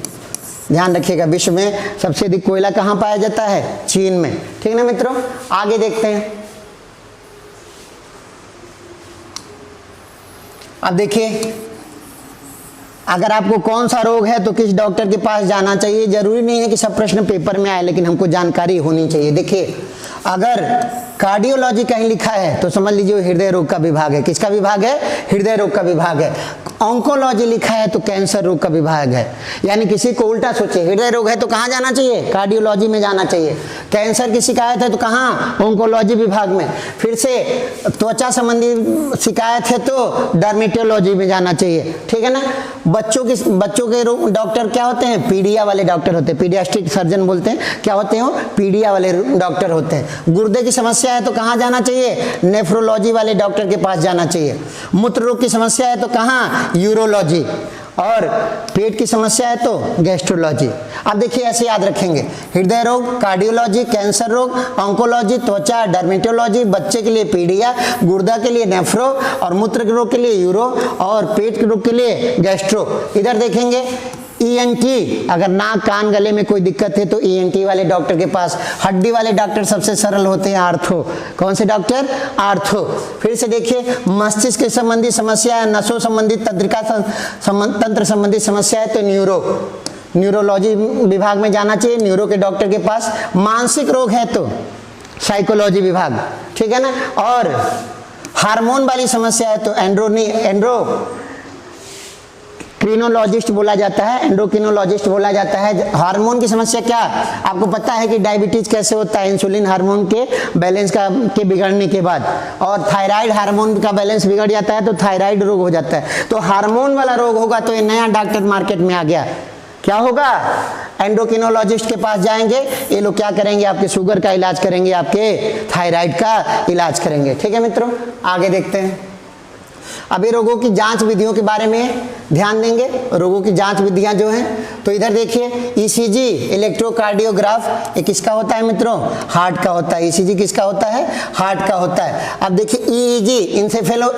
ध्यान रखिएगा, विश्व में सबसे अधिक कोयला कहाँ पाया जाता है, चीन में। ठीक ना मित्रों, आगे देखते हैं। अब देखिए, अगर आपको कौन सा रोग है तो किस डॉक्टर के पास जाना चाहिए, जरूरी नहीं है कि सब प्रश्न पेपर में आए, लेकिन हमको जानकारी होनी चाहिए। देखिए, अगर कार्डियोलॉजी कहीं लिखा है तो समझ लीजिए हृदय रोग का विभाग है। किसका विभाग है, हृदय रोग का विभाग है। ऑन्कोलॉजी लिखा है तो कैंसर रोग का विभाग है। यानी किसी को उल्टा सोचे, हृदय रोग है तो कहाँ जाना चाहिए, कार्डियोलॉजी में जाना चाहिए। कैंसर की शिकायत है तो कहाँ, ऑन्कोलॉजी विभाग में। फिर से त्वचा संबंधी शिकायत है तो डर्मेटोलॉजी में जाना चाहिए। ठीक है ना। बच्चों के डॉक्टर क्या होते हैं, पीडिया वाले डॉक्टर होते हैं, पीडियाट्रिक सर्जन बोलते हैं। क्या होते हैं वो, पीडिया वाले डॉक्टर होते हैं। गुर्दे की समस्या है तो कहाँ जाना चाहिए, नेफ्रोलॉजी वाले डॉक्टर के पास जाना चाहिए। मूत्र रोग की समस्या है तो कहाँ, यूरोलॉजी। और पेट की समस्या है तो गैस्ट्रोलॉजी। अब देखिए, ऐसे याद रखेंगे, हृदय रोग, कार्डियोलॉजी, कैंसर रोग, ऑन्कोलॉजी, त्वचा, डर्मेटोलॉजी, बच्चे के लिए पीडिया, गुर्दा के लिए नेफ्रो और मूत्र रोग के लिए यूरो और पेट के रोग के लिए गैस्ट्रो। इधर देखेंगे ENT, अगर नाक कान गले में कोई दिक्कत है तो ENT वाले डॉक्टर के पास। हड्डी वाले डॉक्टर सबसे सरल होते हैं, आर्थो। कौन से डॉक्टर, आर्थो। फिर से देखिए, मस्तिष्क के संबंधी समस्या है, नसों संबंधी, तंत्रिका तंत्र संबंधी समस्या है तो न्यूरोलॉजी विभाग में जाना चाहिए, न्यूरो के डॉक्टर के पास। मानसिक रोग है तो साइकोलॉजी विभाग। ठीक है ना। और हार्मोन वाली समस्या है तो एंडोक्रिनोलॉजिस्ट बोला जाता है, एंडोक्रिनोलॉजिस्ट बोला जाता है। हार्मोन की समस्या क्या, आपको पता है कि डायबिटीज कैसे होता है, इंसुलिन हार्मोन के बैलेंस के बिगड़ने के बाद। और थायराइड हार्मोन का बैलेंस बिगड़ जाता है तो थायराइड रोग हो जाता है। तो हार्मोन वाला रोग होगा तो ये नया डॉक्टर मार्केट में आ गया, क्या होगा, एंडोक्रिनोलॉजिस्ट के पास जाएंगे, ये लोग क्या करेंगे, आपके शुगर का इलाज करेंगे, आपके थायराइड का इलाज करेंगे। ठीक है मित्रों, आगे देखते हैं। अभी रोगों की जांच विधियों के बारे में ध्यान देंगे। रोगों की जांच विधियां जो हैं, तो इधर देखिए ईसीजी इलेक्ट्रोकार्डियोग्राफ, ये किसका होता है मित्रों, हार्ट का होता है। ईसीजी किसका होता है, हार्ट का होता है। अब देखिए ईईजी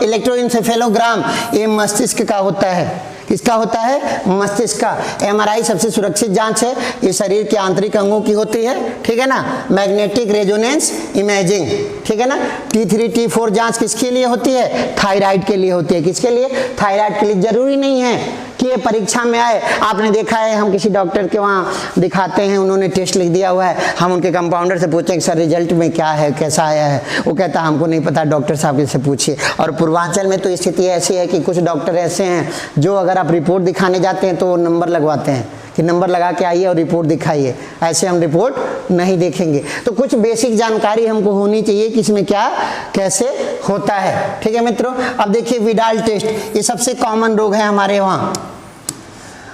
इलेक्ट्रोइंसेफेलोग्राम, ये मस्तिष्क का होता है। किसका होता है, मस्तिष्क का। एमआरआई सबसे सुरक्षित जांच है, ये शरीर के आंतरिक अंगों की होती है। ठीक है ना, मैग्नेटिक रेजोनेंस इमेजिंग। ठीक है ना, T3 T4 जांच किसके लिए होती है, थायराइड के लिए होती है। किसके लिए, थायराइड के लिए। जरूरी नहीं है कि ये परीक्षा में आए। आपने देखा है, हम किसी डॉक्टर के वहाँ दिखाते हैं, उन्होंने टेस्ट लिख दिया हुआ है, हम उनके कंपाउंडर से पूछें सर रिजल्ट में क्या है, कैसा आया है, वो कहता है हमको नहीं पता, डॉक्टर साहब से पूछिए। और पूर्वांचल में तो स्थिति ऐसी है कि कुछ डॉक्टर ऐसे हैं जो अगर आप रिपोर्ट दिखाने जाते हैं तो वो नंबर लगवाते हैं कि नंबर लगा के आइए और रिपोर्ट दिखाइए। ऐसे हम रिपोर्ट नहीं देखेंगे। तो कुछ बेसिक जानकारी हमको होनी चाहिए कि इसमें क्या कैसे होता है। ठीक है मित्रों, अब देखिए विडाल टेस्ट, ये सबसे कॉमन रोग है हमारे वहाँ।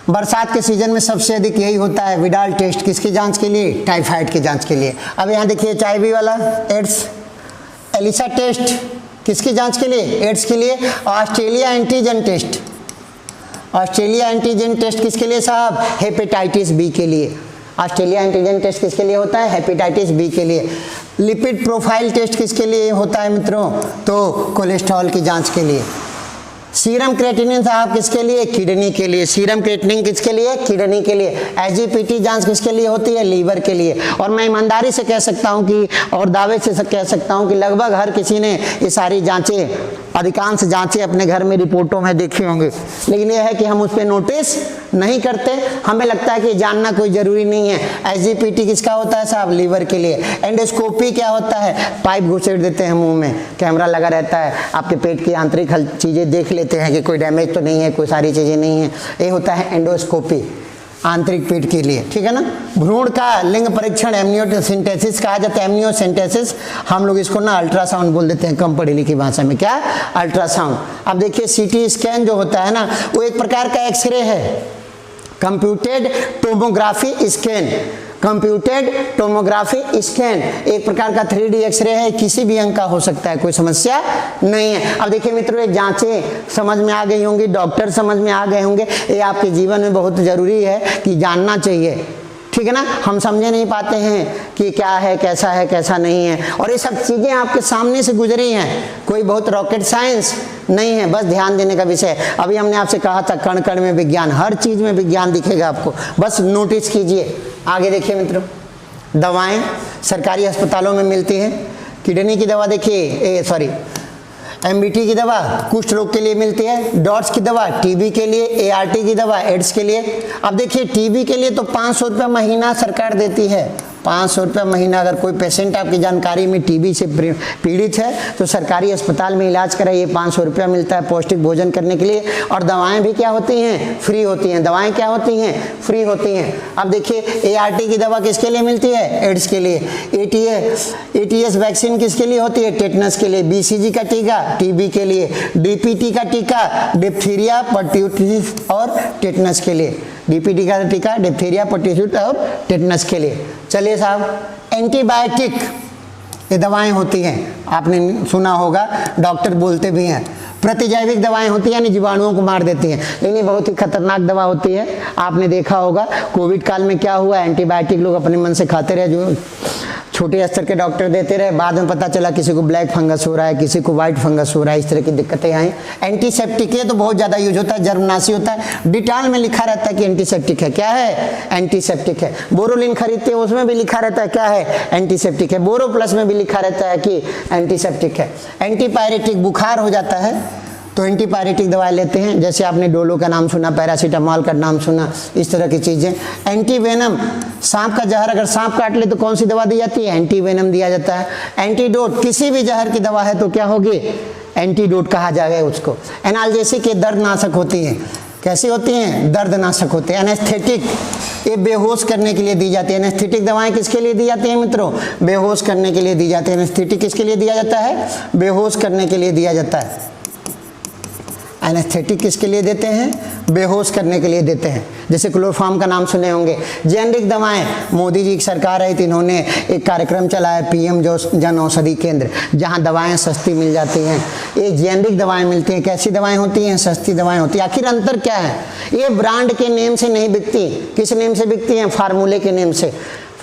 बरसात के सीजन में सबसे अधिक यही होता है, विडाल टेस्ट। किसकी जांच के लिए, टाइफाइड की जांच के लिए। अब यहाँ देखिए HIV वाला, एड्स। एलिसा टेस्ट किसकी जांच के लिए, एड्स के लिए। Australia antigen test, Australia antigen test किसके लिए साहब, हेपेटाइटिस बी के लिए। ऑस्ट्रेलिया एंटीजन टेस्ट किसके लिए होता है, हेपेटाइटिस बी के लिए। लिपिड प्रोफाइल टेस्ट किसके लिए होता है मित्रों, तो कोलेस्ट्रॉल की जांच के लिए। सीरम क्रेटिनिन साहब किसके लिए, किडनी के लिए। सीरम क्रेटिनिन किसके लिए, किडनी के लिए। एसजीपीटी जांच किसके लिए होती है, लीवर के लिए। और मैं ईमानदारी से कह सकता हूं कि, और दावे से कह सकता हूं कि लगभग हर किसी ने ये सारी जांचें, अधिकांश जांचें अपने घर में रिपोर्टों में देखी होंगे। लेकिन यह है कि हम उस पर नोटिस नहीं करते, हमें लगता है कि जानना कोई जरूरी नहीं है। एसजीपीटी किसका होता है साहब, लीवर के लिए। एंडोस्कोपी क्या होता है, पाइप घुसेड़ देते हैं मुंह में, कैमरा लगा रहता है, आपके पेट की आंतरिक चीजें देख लेते हैं कि कोई डैमेज तो नहीं है, कोई सारी चीजें नहीं है। ये होता है एंडोस्कोपी, आंतरिक पेट के लिए। ठीक है ना। भ्रूण का लिंग परीक्षण एमनियोसेंटेसिस कहा जाता है, एमनियोसेंटेसिस। हम लोग इसको ना अल्ट्रासाउंड बोल देते हैं कम पढ़ी लिखी भाषा में, क्या, अल्ट्रासाउंड। अब देखिए सीटी स्कैन जो होता है ना, वो एक प्रकार का एक्सरे है, computed tomography scan. Computed tomography scan एक प्रकार का 3D एक्सरे है, किसी भी अंग का हो सकता है, कोई समस्या नहीं है। अब देखिए मित्रों, ये जांचें समझ में आ गई होंगी, डॉक्टर समझ में आ गए होंगे, ये आपके जीवन में बहुत जरूरी है कि जानना चाहिए। ठीक है ना, हम समझे नहीं पाते हैं कि क्या है, कैसा नहीं है, और ये सब चीज़ें आपके सामने से गुजरी हैं, कोई बहुत रॉकेट साइंस नहीं है, बस ध्यान देने का विषय है। अभी हमने आपसे कहा था कण कण में विज्ञान, हर चीज़ में विज्ञान दिखेगा आपको, बस नोटिस कीजिए। आगे देखिए मित्रों, दवाएं सरकारी अस्पतालों में मिलती हैं। किडनी की दवा देखिए, एमबीटी की दवा कुष्ठ रोग के लिए मिलती है। डॉट्स की दवा टीबी के लिए, एआरटी की दवा एड्स के लिए। अब देखिए टीबी के लिए तो 500 रुपये महीना सरकार देती है, 500 रुपये महीना। अगर कोई पेशेंट आपकी जानकारी में टीबी से पीड़ित है तो सरकारी अस्पताल में इलाज कराइए, 500 रुपया मिलता है पौष्टिक भोजन करने के लिए। और दवाएं भी क्या होती हैं, फ्री होती हैं। दवाएं क्या होती हैं, फ्री होती हैं। अब देखिए एआरटी की दवा किसके लिए मिलती है, एड्स के लिए। एटीएस वैक्सीन किसके लिए होती है, टेटनस के लिए। बीसीजी का टीका टीबी के लिए। डीपीटी का टीका डिप्थीरिया, पर्ट्यूसिस और टेटनस के लिए। डीपीटी का टीका डिप्थीरिया, पर्ट्यूसिस और टेटनस के लिए। चलिए साहब, एंटीबायोटिक ये दवाएं होती हैं, आपने सुना होगा, डॉक्टर बोलते भी हैं। प्रतिजैविक दवाएं होती हैं, यानी जीवाणुओं को मार देती हैं, लेकिन ये बहुत ही खतरनाक दवा होती है। आपने देखा होगा कोविड काल में क्या हुआ, एंटीबायोटिक लोग अपने मन से खाते रहे, जो छोटे स्तर के डॉक्टर देते रहे, बाद में पता चला किसी को ब्लैक फंगस हो रहा है, किसी को व्हाइट फंगस हो रहा है, इस तरह की दिक्कतें आई। एंटीसेप्टिक ये तो बहुत ज़्यादा यूज होता है, जर्मनाशी होता है, डिटॉल में लिखा रहता है कि एंटीसेप्टिक है। क्या है, एंटीसेप्टिक है। बोरोलिन खरीदते हैं, उसमें भी लिखा रहता है क्या है, एंटीसेप्टिक है। बोरो प्लस में भी लिखा रहता है कि एंटीसेप्टिक है। एंटीपायरेटिक, बुखार हो जाता है तो एंटीपायरेटिक दवाई लेते हैं, जैसे आपने डोलो का नाम सुना, पैरासीटामॉल का नाम सुना, इस तरह की चीज़ें। एंटीवेनम, सांप का जहर अगर सांप काट ले तो कौन सी दवा दी जाती है, एंटीवेनम दिया जाता है। एंटीडोट, किसी भी जहर की दवा है तो क्या होगी, एंटीडोट कहा जाएगा उसको। एनाल्जेसिक, ये दर्दनाशक होती हैं। कैसी होती हैं, दर्दनाशक होते हैं। एनेस्थेटिक, ये बेहोश करने के लिए दी जाती है। एनेस्थेटिक दवाएं किसके लिए दी जाती हैं मित्रों, बेहोश करने के लिए दी जाती है। एनेस्थेटिक किसके लिए दिया जाता है, बेहोश करने के लिए दिया जाता है। एनेस्थेटिक किसके लिए देते हैं? बेहोश करने के लिए देते हैं। जैसे क्लोरोफॉर्म का नाम सुने होंगे। जेनरिक दवाएं, मोदी जी की सरकार है तो इन्होंने एक कार्यक्रम चलाया पीएम जन औषधि केंद्र, जहां दवाएं सस्ती मिल जाती हैं। ये जेनरिक दवाएं मिलती हैं। कैसी दवाएं होती हैं? सस्ती दवाएं होती हैं। आखिर अंतर क्या है? ये ब्रांड के नेम से नहीं बिकती। किस नेम से बिकती हैं? फार्मूले के नेम से।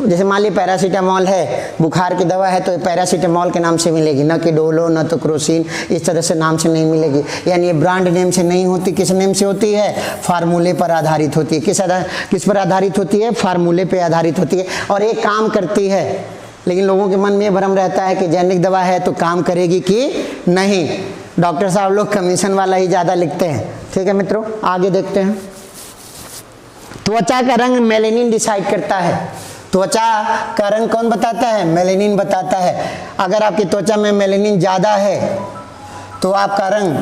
जैसे मान ली पैरासीटामॉल है, बुखार की दवा है तो पैरासीटामॉल के नाम से मिलेगी, न कि डोलो, न तो क्रोसिन, इस तरह से नाम से नहीं मिलेगी। यानी ये ब्रांड नेम से नहीं होती। किस नेम से होती है? फार्मूले पर आधारित होती है। किस पर आधारित होती है? फार्मूले पर आधारित होती है। और ये काम करती है, लेकिन लोगों के मन में भ्रम रहता है कि जेनरिक दवा है तो काम करेगी कि नहीं। डॉक्टर साहब लोग कमीशन वाला ही ज़्यादा लिखते हैं। ठीक है मित्रों, आगे देखते हैं। त्वचा का रंग मेलेनिन डिसाइड करता है। त्वचा का रंग कौन बताता है? मेलेनिन बताता है। अगर आपकी त्वचा में मेलेनिन ज़्यादा है तो आपका रंग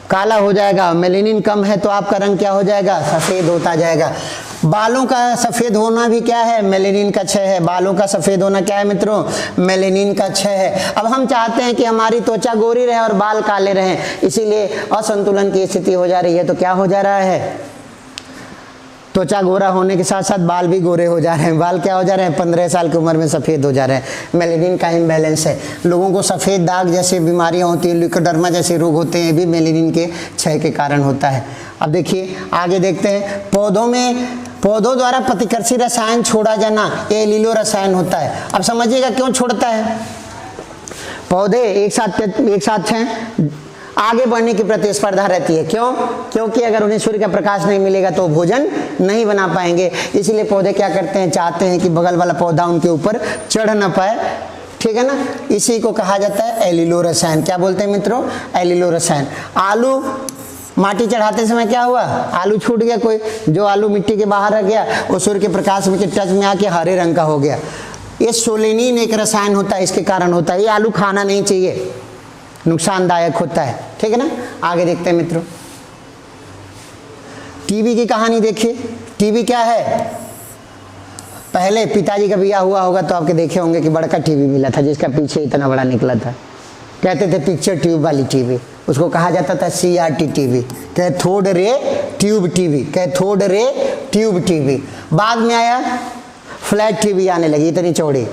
काला हो जाएगा, मेलेनिन कम है तो आपका रंग क्या हो जाएगा? सफ़ेद होता जाएगा। बालों का सफ़ेद होना भी क्या है? मेलेनिन का क्षय है। बालों का सफ़ेद होना क्या है मित्रों? मेलेनिन का क्षय है। अब हम चाहते हैं कि हमारी त्वचा गोरी रहे और बाल काले रहें, इसीलिए असंतुलन की स्थिति हो जा रही है। तो क्या हो जा रहा है? त्वचा गोरा होने के साथ साथ बाल भी गोरे हो जा रहे हैं। बाल क्या हो जा रहे हैं? 15 साल की उम्र में सफ़ेद हो जा रहे हैं। मेलेनिन का इम्बैलेंस है। लोगों को सफ़ेद दाग जैसी बीमारियां होती हैं, ल्यूकोडर्मा जैसे रोग होते हैं, ये भी मेलेनिन के क्षय के कारण होता है। अब देखिए आगे देखते हैं। पौधों द्वारा प्रतिकर्षी रसायन छोड़ा जाना, ये लीलो रसायन होता है। अब समझिएगा क्यों छोड़ता है। पौधे एक साथ हैं, आगे बढ़ने की प्रतिस्पर्धा रहती है। क्यों? क्योंकि अगर उन्हें सूर्य का प्रकाश नहीं मिलेगा तो भोजन नहीं बना पाएंगे। इसीलिए पौधे क्या करते हैं? चाहते हैं कि बगल वाला पौधा उनके ऊपर चढ़ ना पाए। ठीक है ना? इसी को कहा जाता है एलिलो रसायन। क्या बोलते हैं मित्रों? एलिलो रसायन। आलू माटी चढ़ाते समय क्या हुआ? आलू छूट गया। कोई जो आलू मिट्टी के बाहर रह गया वो सूर्य के प्रकाश में टच में आके हरे रंग का हो गया। ये सोलेनिन एक रसायन होता है, इसके कारण होता है। ये आलू खाना नहीं चाहिए, नुकसानदायक होता है। ठीक है ना? आगे देखते हैं मित्रों। टीबी की कहानी देखिए। टीबी क्या है? पहले पिताजी का ब्याह हुआ होगा तो आपके देखे होंगे कि बड़का टीबी मिला था जिसका पीछे इतना बड़ा निकला था। कहते थे पिक्चर ट्यूब वाली टीबी। उसको कहा जाता था CRT TB, cathode ray tube TB, cathode ray tube TB. बाद में आया फ्लैट टीबी आने लगी, इतनी चौड़ी,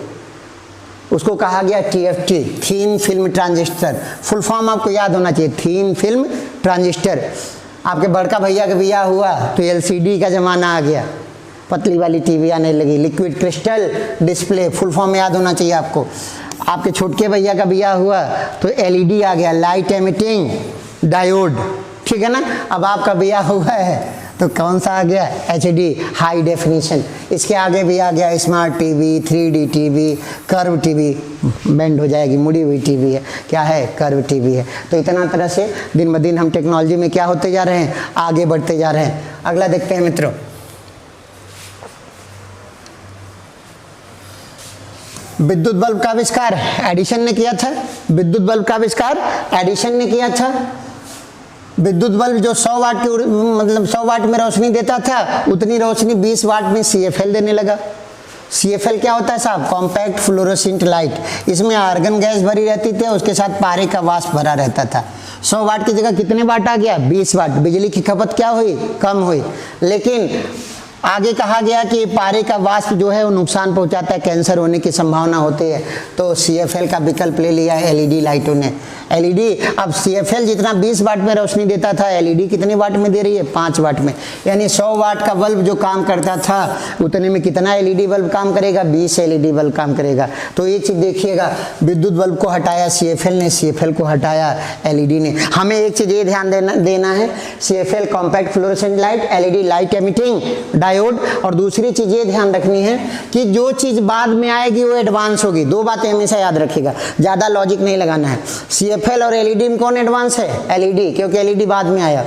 उसको कहा गया TFT, thin film transistor. Full form आपको याद होना चाहिए, थीन फिल्म ट्रांजिस्टर। आपके बड़का भैया का ब्याह हुआ तो LCD का ज़माना आ गया, पतली वाली टीवी आने लगी, liquid crystal display, full form याद होना चाहिए आपको। आपके छोटके भैया का ब्याह हुआ तो LED आ गया, लाइट एमिटिंग डायोड। ठीक है ना? अब आपका ब्याह हुआ है तो कौन सा आ गया? HD, high definition. इसके आगे भी आ गया smart TV, 3D TV, curve TV, bend हो जाएगी, मुड़ी हुई टीवी है। क्या है? कर्व टीवी है। तो इतना तरह से दिन ब दिन हम टेक्नोलॉजी में क्या होते जा रहे हैं? आगे बढ़ते जा रहे हैं। अगला देखते हैं मित्रों। विद्युत बल्ब का आविष्कार एडिसन ने किया था। विद्युत बल्ब का आविष्कार एडिसन ने किया था। विद्युत बल्ब जो 100 वाट की मतलब 100 वाट में रोशनी देता था, उतनी रोशनी 20 वाट में CFL देने लगा। CFL क्या होता है साहब? Compact fluorescent light. इसमें आर्गन गैस भरी रहती थी, उसके साथ पारे का वाष्प भरा रहता था। 100 वाट की जगह कितने वाट आ गया? 20 वाट। बिजली की खपत क्या हुई? कम हुई। लेकिन आगे कहा गया कि पारे का वाष्प जो है वो नुकसान पहुंचाता है, कैंसर होने की संभावना होती है, तो CFL का विकल्प ले लिया है LED लाइटों ने। LED अब CFL जितना 20 वाट में रोशनी देता था, LED कितने वाट में दे रही है? 5 वाट में। यानी 100 वाट का बल्ब जो काम करता था उतने में कितना LED बल्ब काम करेगा? 20 LED बल्ब काम करेगा। तो ये चीज़ देखिएगा, विद्युत बल्ब को हटाया CFL ने, CFL को हटाया LED ने। हमें एक चीज़ ये ध्यान देना है, CFL compact fluorescent light, LED light emitting diode. और दूसरी चीज ये ध्यान रखनी है कि जो चीज बाद में आएगी वो एडवांस होगी। 2 बातें हमेशा याद रखिएगा, ज्यादा लॉजिक नहीं लगाना है। CFL और LED में कौन एडवांस है? LED, क्योंकि LED बाद में आया।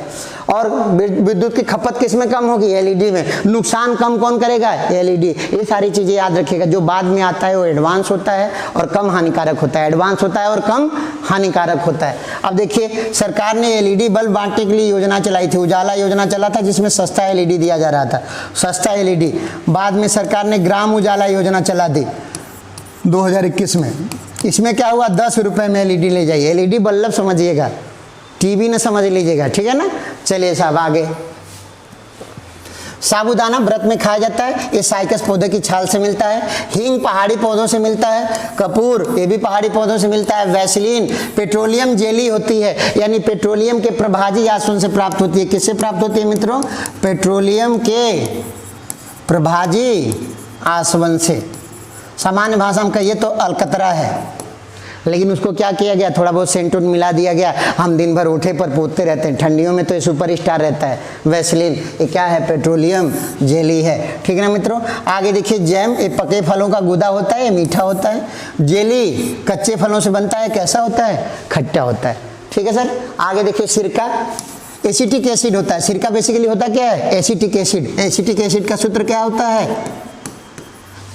और विद्युत की खपत किस में कम होगी? LED में। नुकसान कम कौन करेगा? LED। ये सारी चीजें याद रखिएगा, जो बाद में आता है वो एडवांस होता है और कम हानिकारक होता है, एडवांस होता है और कम हानिकारक होता है। अब देखिए, सरकार ने LED बल्ब बांटने के लिए योजना चलाई थी, उजाला योजना चला था, जिसमें सस्ता LED दिया जा रहा था, सस्ता LED। बाद में सरकार ने ग्राम उजाला योजना चला दी 2021 में। इसमें क्या हुआ? 10 रुपए में LED ले जाइए। LED बल्ब समझिएगा, टीबी न समझ लीजिएगा, ठीक है ना। चलिए साहब आगे। साबूदाना व्रत में खाया जाता है, ये साइकस पौधे की छाल से मिलता है। हींग पहाड़ी पौधों से मिलता है। कपूर ये भी पहाड़ी पौधों से मिलता है। वैसलीन पेट्रोलियम जेली होती है, यानी पेट्रोलियम के प्रभाजी आसवन से प्राप्त होती है। किससे प्राप्त होती है मित्रों? पेट्रोलियम के प्रभाजी आसवन से। सामान्य भाषा में कहिए तो अलकतरा है, लेकिन उसको क्या किया गया, थोड़ा बहुत सेंटून मिला दिया गया। हम दिन भर उठे पर पोतते रहते हैं, ठंडियों में तो ये सुपर स्टार रहता है। वैसलीन ये क्या है? पेट्रोलियम जेली है, ठीक है ना मित्रों। आगे देखिए जैम, ये पके फलों का गुदा होता है, ये मीठा होता है। जेली कच्चे फलों से बनता है, कैसा होता है? खट्टा होता है, ठीक है सर। आगे देखिए सिरका, एसिटिक एसिड होता है। सिरका बेसिकली होता क्या है? Acetic acid. एसिटिक एसिड का सूत्र क्या होता है?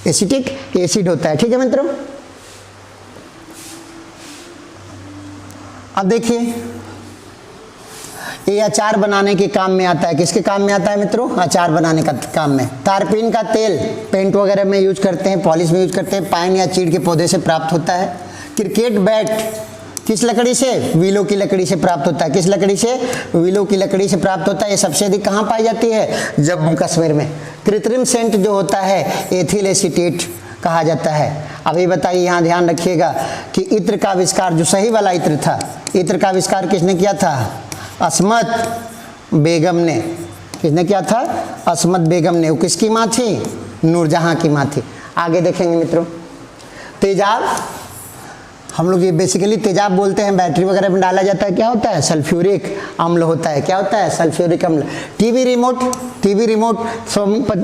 एसिटिक एसिड होता है, ठीक है मित्रों। अब देखिए ये अचार बनाने के काम में आता है। किसके काम में आता है मित्रों? अचार बनाने का काम में। तारपीन का तेल पेंट वगैरह में यूज करते हैं, पॉलिश में यूज करते हैं। पाइन या चीड़ के पौधे से प्राप्त होता है। क्रिकेट बैट किस लकड़ी से? विलो की लकड़ी से प्राप्त होता है। किस लकड़ी से? विलो की लकड़ी से प्राप्त होता है। ये सबसे अधिक कहाँ पाई जाती है? जम्मू कश्मीर में। कृत्रिम सेंट जो होता है एथिल एसीटेट कहा जाता है। अभी बताइए, यहाँ ध्यान रखिएगा कि इत्र का आविष्कार, जो सही वाला इत्र था, इत्र का आविष्कार किसने किया था? अस्मत बेगम ने। किसने किया था? अस्मत बेगम ने। वो किसकी माँ थी? नूरजहां की माँ थी। आगे देखेंगे मित्रों तेजाब, हम लोग ये बेसिकली तेजाब बोलते हैं, बैटरी वगैरह में डाला जाता है। क्या होता है? सल्फ्यूरिक अम्ल होता है। क्या होता है? सल्फ्यूरिक अम्ल। TV remote, TV remote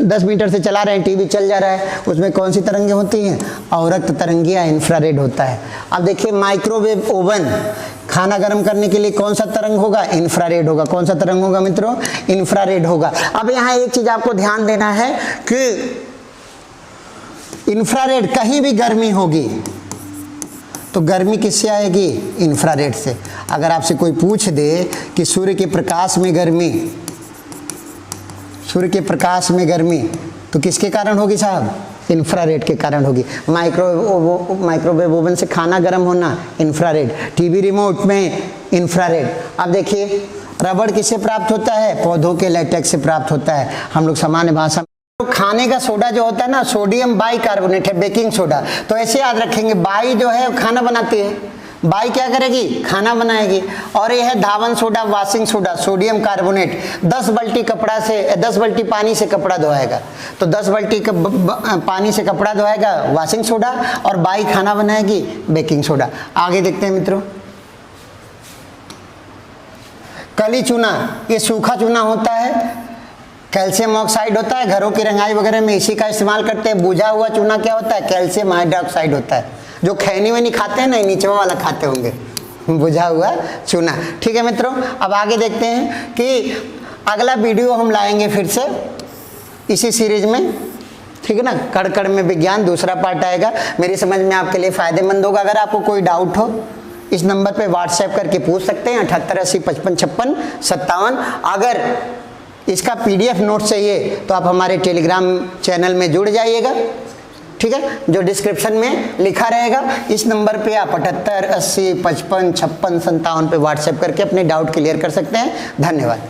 10 metre से चला रहे हैं, टीवी चल जा रहा है, उसमें कौन सी तरंगें होती हैं? अवरक्त तरंगियाँ, इंफ्रारेड होता है। अब देखिए माइक्रोवेव ओवन, खाना गर्म करने के लिए कौन सा तरंग होगा? इंफ्रारेड होगा। कौन सा तरंग होगा मित्रों? इंफ्रारेड होगा। अब यहाँ एक चीज आपको ध्यान देना है कि इंफ्रारेड, कहीं भी गर्मी होगी तो गर्मी किससे आएगी? इंफ्रारेड से। अगर आपसे कोई पूछ दे कि सूर्य के प्रकाश में गर्मी, सूर्य के प्रकाश में गर्मी तो किसके कारण होगी साहब? इंफ्रारेड के कारण होगी। माइक्रोवेव ओवन से खाना गर्म होना, इंफ्रारेड। टीवी रिमोट में इंफ्रारेड। अब देखिए रबड़ किससे प्राप्त होता है? पौधों के लेटेक्स से प्राप्त होता है। हम लोग सामान्य भाषा तो खाने का सोडा जो होता है ना, सोडियम बाइकार्बोनेट है, बेकिंग सोडा। तो ऐसे याद रखेंगे, बाई जो है खाना बनाती है, बाई क्या करेगी? खाना बनाएगी। और ये है धावन soda, washing soda, sodium carbonate. 10 बाल्टी कपड़ा से, 10 बाल्टी पानी से कपड़ा धोएगा, तो 10 बाल्टी पानी से कपड़ा धोएगा वॉशिंग सोडा, और बाई खाना बनाएगी बेकिंग सोडा। आगे देखते हैं मित्रों कली चूना, ये सूखा चूना होता है, कैल्शियम ऑक्साइड होता है। घरों की रंगाई वगैरह में इसी का इस्तेमाल करते हैं। बुझा हुआ चूना क्या होता है? कैल्शियम हाइड्रोक्साइड होता है। जो खैनी वैनी खाते हैं ना, नीचवा वाला खाते होंगे, बुझा हुआ चूना, ठीक है मित्रों। अब आगे देखते हैं कि अगला वीडियो हम लाएंगे फिर से इसी सीरीज में, ठीक है ना। कड़ कड़ में विज्ञान दूसरा पार्ट आएगा। मेरी समझ में आपके लिए फायदेमंद होगा। अगर आपको कोई डाउट हो इस नंबर पे व्हाट्सएप करके पूछ सकते हैं, 78 80 55 56 57। अगर इसका PDF नोट चाहिए तो आप हमारे टेलीग्राम चैनल में जुड़ जाइएगा, ठीक है, जो डिस्क्रिप्शन में लिखा रहेगा। इस नंबर पे आप 78 80 55 56 57 पे व्हाट्सएप करके अपने डाउट क्लियर कर सकते हैं। धन्यवाद।